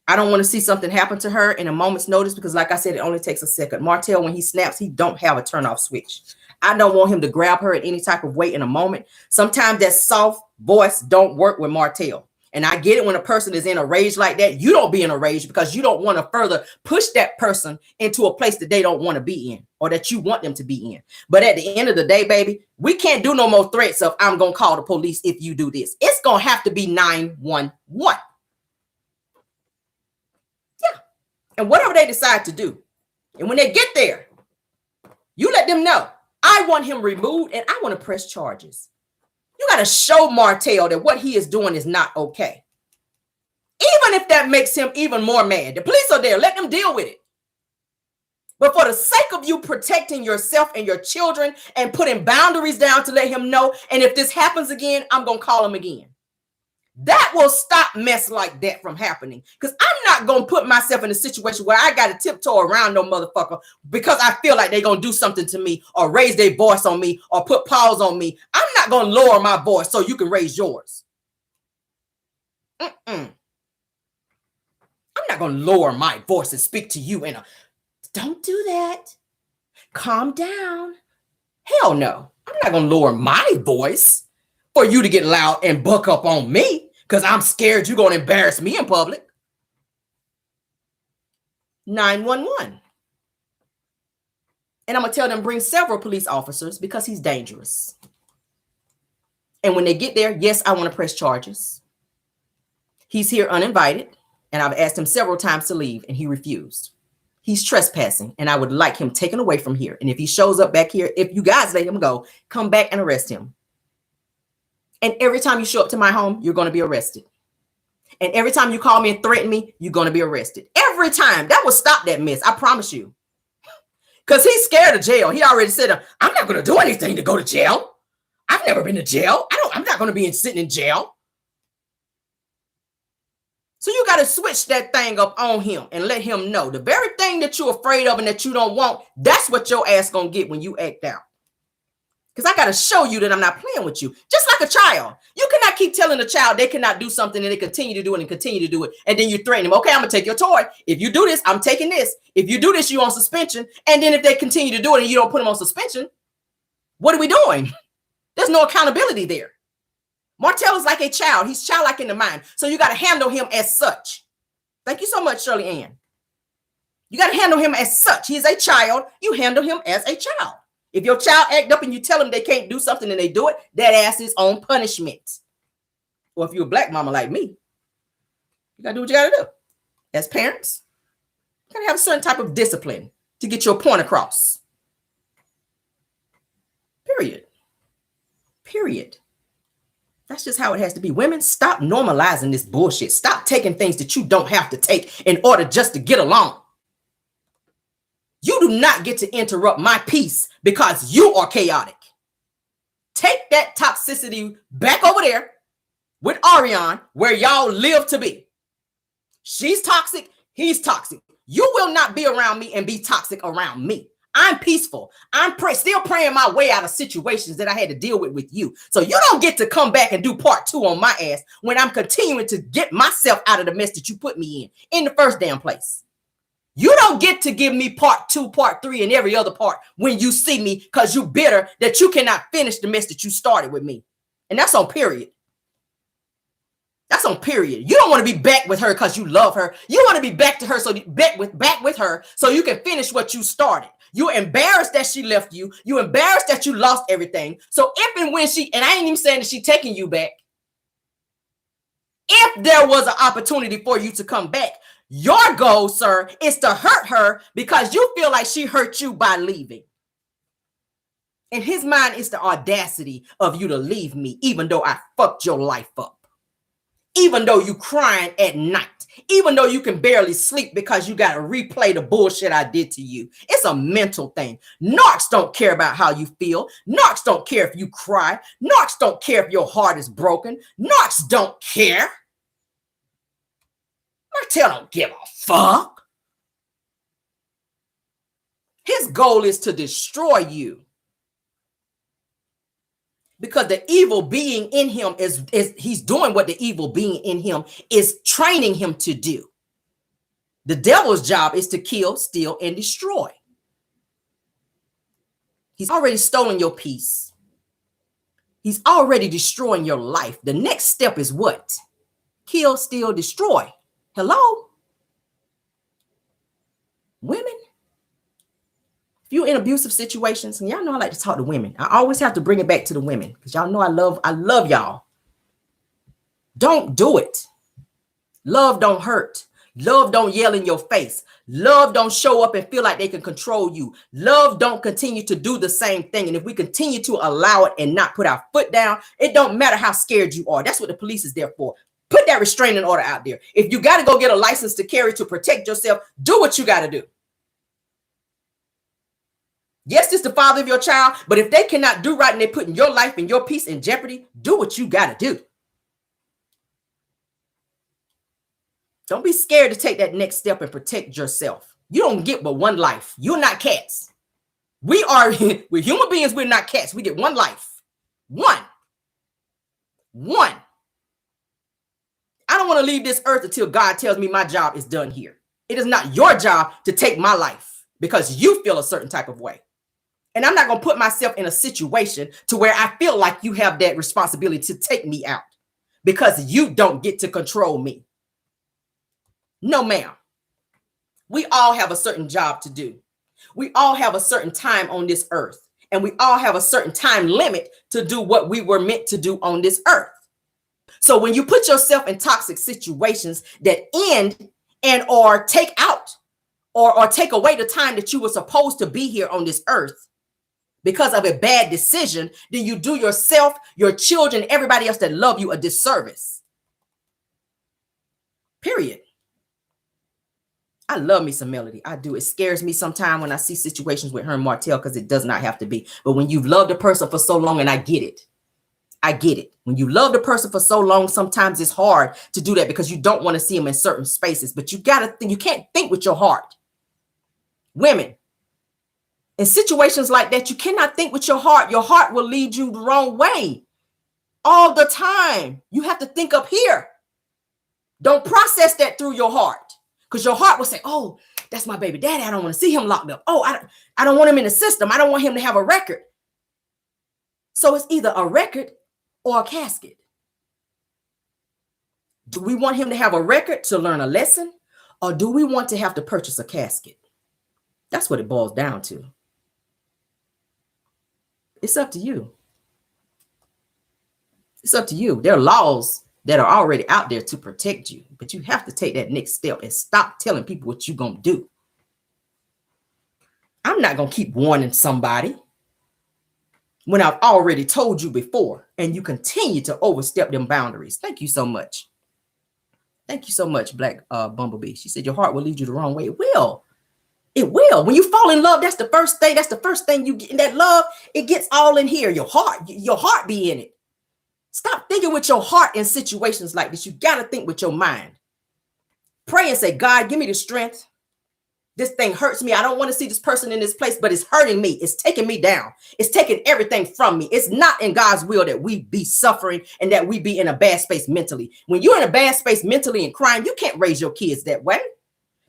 I don't want to see something happen to her in a moment's notice because, like I said, it only takes a second. Martell, when he snaps, he don't have a turn-off switch. I don't want him to grab her at any type of way in a moment. Sometimes that soft voice don't work with Martell. And I get it when a person is in a rage like that. You don't be in a rage because you don't want to further push that person into a place that they don't want to be in or that you want them to be in. But at the end of the day, baby, we can't do no more threats of I'm going to call the police if you do this. It's going to have to be 911. Yeah. And whatever they decide to do. And when they get there, you let them know, I want him removed and I want to press charges. You got to show Martell that what he is doing is not okay. Even if that makes him even more mad. The police are there. Let them deal with it. But for the sake of you protecting yourself and your children and putting boundaries down to let him know, and if this happens again, I'm going to call him again. That will stop mess like that from happening. Because I'm not going to put myself in a situation where I got to tiptoe around no motherfucker because I feel like they're going to do something to me or raise their voice on me or put paws on me. I'm not going to lower my voice so you can raise yours. I'm not going to lower my voice and speak to you in a, don't do that. Calm down. Hell no. I'm not going to lower my voice for you to get loud and buck up on me because I'm scared you're going to embarrass me in public. 911. And I'm going to tell them bring several police officers because he's dangerous. And when they get there, yes, I want to press charges. He's here uninvited, and I've asked him several times to leave, and he refused. He's trespassing, and I would like him taken away from here. And if he shows up back here, if you guys let him go, come back and arrest him. And every time you show up to my home, you're going to be arrested. And every time you call me and threaten me, you're going to be arrested. Every time. That will stop that mess. I promise you. Because he's scared of jail. He already said, I'm not going to do anything to go to jail. I've never been to jail. I'm not going to be sitting in jail. So you got to switch that thing up on him and let him know the very thing that you're afraid of and that you don't want, that's what your ass going to get when you act out. Because I got to show you that I'm not playing with you. Just like a child. You cannot keep telling a child they cannot do something and they continue to do it and continue to do it. And then you threaten them. Okay, I'm going to take your toy. If you do this, I'm taking this. If you do this, you're on suspension. And then if they continue to do it and you don't put them on suspension, what are we doing? There's no accountability there. Martell is like a child. He's childlike in the mind. So you got to handle him as such. Thank you so much, Shirley Ann. You got to handle him as such. He's a child. You handle him as a child. If your child act up and you tell them they can't do something and they do it, that ass is on punishment. Or if you're a black mama like me, you got to do what you got to do. As parents, you got to have a certain type of discipline to get your point across. Period. Period. That's just how it has to be. Women, stop normalizing this bullshit. Stop taking things that you don't have to take in order just to get along. You do not get to interrupt my peace because you are chaotic. Take that toxicity back over there with Ariane, where y'all live to be. She's toxic. He's toxic. You will not be around me and be toxic around me. I'm peaceful. I'm still praying my way out of situations that I had to deal with you. So you don't get to come back and do part 2 on my ass when I'm continuing to get myself out of the mess that you put me in the first damn place. You don't get to give me part 2, part 3, and every other part when you see me because you bitter that you cannot finish the mess that you started with me. And that's on period. That's on period. You don't want to be back with her because you love her. You want to be back to her so back with her so you can finish what you started. You're embarrassed that she left you. You're embarrassed that you lost everything. So if and when and I ain't even saying that she taking you back. If there was an opportunity for you to come back, your goal, sir, is to hurt her because you feel like she hurt you by leaving. In his mind, it's the audacity of you to leave me, even though I fucked your life up. Even though you crying at night. Even though you can barely sleep because you got to replay the bullshit I did to you. It's a mental thing. Narcs don't care about how you feel. Narcs don't care if you cry. Narcs don't care if your heart is broken. Narcs don't care. Martell don't give a fuck. His goal is to destroy you. Because the evil being in him is he's doing what the evil being in him is training him to do. The devil's job is to kill, steal, and destroy. He's already stolen your peace. He's already destroying your life. The next step is what? kill, steal, destroy. Hello? Women? If you're in abusive situations, and y'all know I like to talk to women. I always have to bring it back to the women because y'all know I love y'all. Don't do it. Love don't hurt. Love don't yell in your face. Love don't show up and feel like they can control you. Love don't continue to do the same thing. And if we continue to allow it and not put our foot down, it don't matter how scared you are. That's what the police is there for. Put that restraining order out there. If you got to go get a license to carry to protect yourself, do what you got to do. Yes, it's the father of your child, but if they cannot do right and they're putting your life and your peace in jeopardy, do what you got to do. Don't be scared to take that next step and protect yourself. You don't get but one life. You're not cats. We are, we're human beings, we're not cats. We get one life. One. I don't want to leave this earth until God tells me my job is done here. It is not your job to take my life because you feel a certain type of way. And I'm not going to put myself in a situation to where I feel like you have that responsibility to take me out because you don't get to control me. No, ma'am. We all have a certain job to do. We all have a certain time on this earth, and we all have a certain time limit to do what we were meant to do on this earth. So when you put yourself in toxic situations that end and or take out or take away the time that you were supposed to be here on this earth because of a bad decision, then you do yourself, your children, everybody else that love you a disservice. Period. I love me some Melody. I do. It scares me sometimes when I see situations with her and Martell because it does not have to be. But when you've loved a person for so long, and I get it. I get it. When you loved a person for so long, sometimes it's hard to do that because you don't want to see them in certain spaces. But you got to think, you can't think with your heart. Women, in situations like that, you cannot think with your heart. Your heart will lead you the wrong way all the time. You have to think up here. Don't process that through your heart. Because your heart will say, oh, that's my baby daddy. I don't want to see him locked up. Oh, I don't want him in the system. I don't want him to have a record. So it's either a record or a casket. Do we want him to have a record to learn a lesson? Or do we want to have to purchase a casket? That's what it boils down to. It's up to you. It's up to you. There are laws that are already out there to protect you, but you have to take that next step and stop telling people what you're going to do. I'm not going to keep warning somebody when I've already told you before, and you continue to overstep them boundaries. Thank you so much. Thank you so much, Black Bumblebee. She said your heart will lead you the wrong way. It will. It will. When you fall in love, that's the first thing. That's the first thing you get in that love. It gets all in here. Your heart be in it. Stop thinking with your heart in situations like this. You got to think with your mind. Pray and say, God, give me the strength. This thing hurts me. I don't want to see this person in this place, but it's hurting me. It's taking me down. It's taking everything from me. It's not in God's will that we be suffering and that we be in a bad space mentally. When you're in a bad space mentally and crying, you can't raise your kids that way.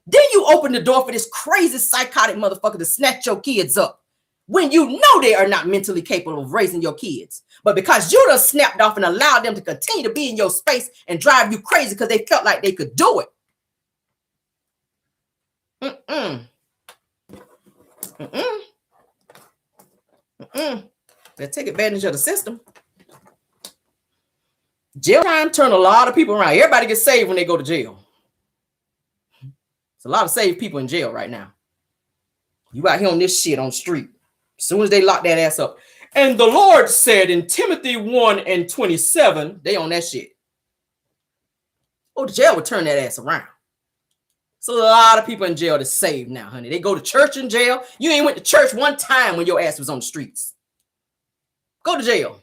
Then you open the door for this crazy psychotic motherfucker to snatch your kids up when you know they are not mentally capable of raising your kids. But because you done snapped off and allowed them to continue to be in your space and drive you crazy because they felt like they could do it. They take advantage of the system. Jail time turn a lot of people around. Everybody gets saved when they go to jail. There's a lot of saved people in jail right now. You out here on this shit on the street. As soon as they lock that ass up. And the Lord said in Timothy 1:27, they on that shit. Oh, the jail would turn that ass around. So a lot of people in jail that's saved now, honey. They go to church in jail. You ain't went to church one time when your ass was on the streets. Go to jail.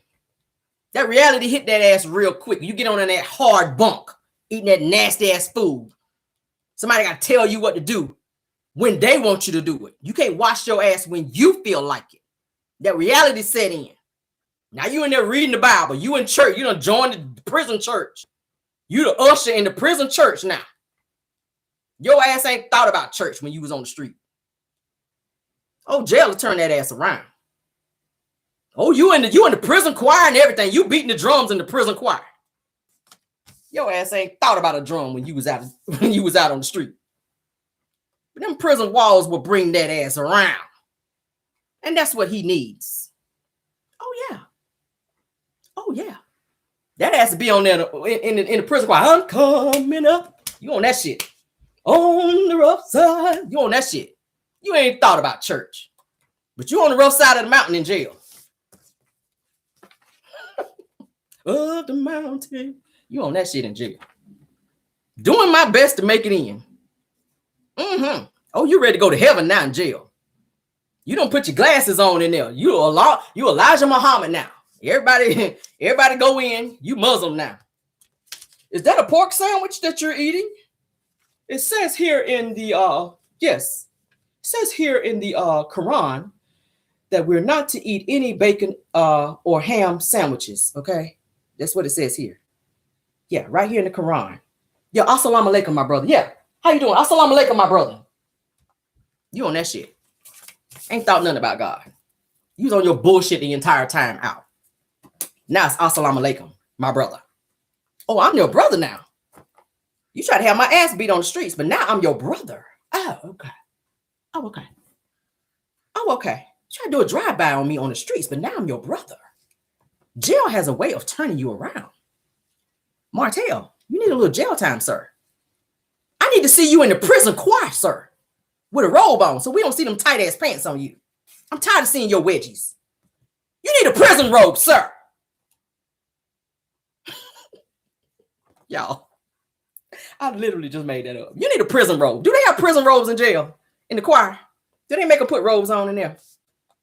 That reality hit that ass real quick. You get on in that hard bunk, eating that nasty ass food. Somebody got to tell you what to do when they want you to do it. You can't wash your ass when you feel like it. That reality set in. Now you in there reading the Bible. You in church. You done joined the prison church. You the usher in the prison church now. Your ass ain't thought about church when you was on the street. Oh, jail will turn that ass around. Oh, you in the prison choir and everything. You beating the drums in the prison choir. Your ass ain't thought about a drum when you was out on the street. But them prison walls will bring that ass around. And that's what he needs. Oh, yeah. Oh, yeah. That has to be on there in the prison choir. I'm coming up. You on that shit. On the rough side. You on that shit. You ain't thought about church. But you on the rough side of the mountain in jail. Of the mountain. You on that shit in jail. Doing my best to make it in. Oh, you ready to go to heaven now in jail. You don't put your glasses on in there. You Elijah Muhammad now. Everybody go in. You Muslim now. Is that a pork sandwich that you're eating? It says here in the yes. It says here in the Quran that we're not to eat any bacon or ham sandwiches. Okay, that's what it says here. Yeah, right here in the Quran. Yeah, assalamu alaikum, my brother. Yeah, how you doing? Assalamu alaikum, my brother. You on that shit? Ain't thought nothing about God. You was on your bullshit the entire time out. Now it's assalamu alaikum, my brother. Oh, I'm your brother now. You try to have my ass beat on the streets, but now I'm your brother. Oh, okay. Oh, okay. Oh, okay. You try to do a drive-by on me on the streets, but now I'm your brother. Jail has a way of turning you around. Martell, you need a little jail time, sir. I need to see you in the prison choir, sir, with a robe on, so we don't see them tight-ass pants on you. I'm tired of seeing your wedgies. You need a prison robe, sir. Y'all, I literally just made that up. You need a prison robe. Do they have prison robes in jail? In the choir? Do they make them put robes on in there?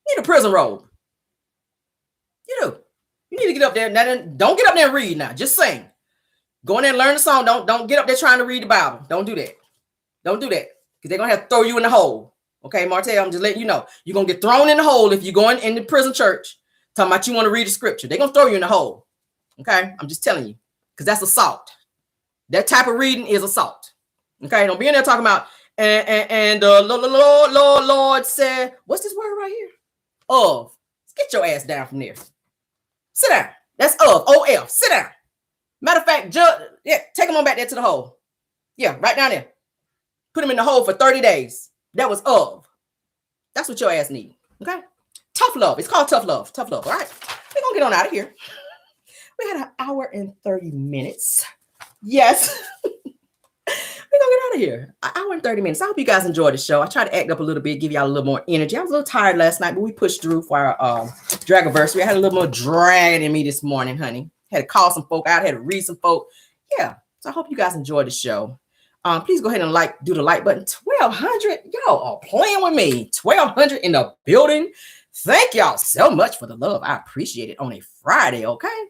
You need a prison robe. You do. You need to get up there. Now, don't get up there and read now. Just sing. Go in there and learn the song. Don't get up there trying to read the Bible. Don't do that. Don't do that. Because they're going to have to throw you in the hole. Okay, Martell, I'm just letting you know. You're going to get thrown in the hole if you're going in the prison church. Talking about you want to read the scripture. They're going to throw you in the hole. Okay, I'm just telling you. Because that's assault. That type of reading is assault. Okay, don't be in there talking about, and Lord said, what's this word right here? Of. Get your ass down from there. Sit down. That's of. O-F. Sit down. Matter of fact, take him on back there to the hole. Yeah, right down there. Put him in the hole for 30 days. That was of. That's what your ass need. Okay? Tough love. It's called tough love. Tough love. All right. We're going to get on out of here. We had an hour and 30 minutes. Yes. We're going to get out of here. An hour and 30 minutes. I hope you guys enjoyed the show. I tried to act up a little bit, give y'all a little more energy. I was a little tired last night, but we pushed through for our Dragiversary. I had a little more drag in me this morning, honey. Had to call some folk out. Had to read some folk. Yeah. So I hope you guys enjoyed the show. Please go ahead and do the like button. 1,200. Y'all are playing with me. 1,200 in the building. Thank y'all so much for the love. I appreciate it on a Friday, okay?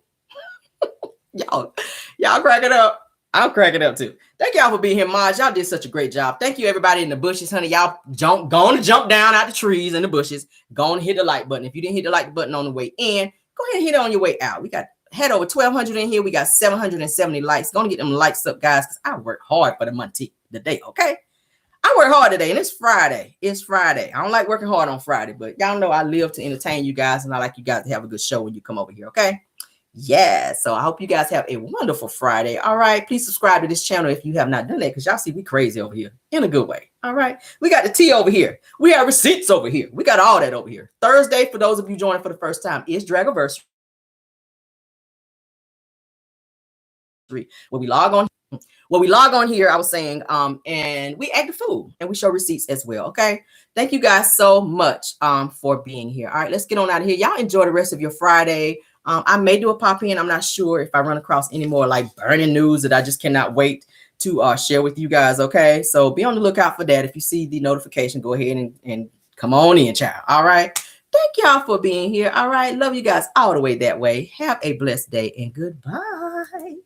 y'all crack it up. I'm cracking up too. Thank y'all for being here, Maj. Y'all did such a great job. Thank you, everybody in the bushes, honey. Y'all go on to jump down out the trees and the bushes. Go on and hit the like button. If you didn't hit the like button on the way in, go ahead and hit it on your way out. We got head over 1,200 in here. We got 770 likes. Gonna get them likes up, guys, because I work hard for the month today, okay? I work hard today, and it's Friday. It's Friday. I don't like working hard on Friday, but y'all know I live to entertain you guys, and I like you guys to have a good show when you come over here, okay? Yeah, so I hope you guys have a wonderful Friday. All right, please subscribe to this channel if you have not done that, because y'all see we crazy over here in a good way. All right, we got the tea over here. We have receipts over here. We got all that over here. Thursday, for those of you joining for the first time, is Dragiversary. When we log on here, I was saying, and we act the fool and we show receipts as well. Okay. Thank you guys so much for being here. All right, let's get on out of here. Y'all enjoy the rest of your Friday. I may do a pop-in. I'm not sure if I run across any more like burning news that I just cannot wait to share with you guys. Okay. So be on the lookout for that. If you see the notification, go ahead and come on in, child. All right. Thank y'all for being here. All right. Love you guys all the way that way. Have a blessed day and goodbye.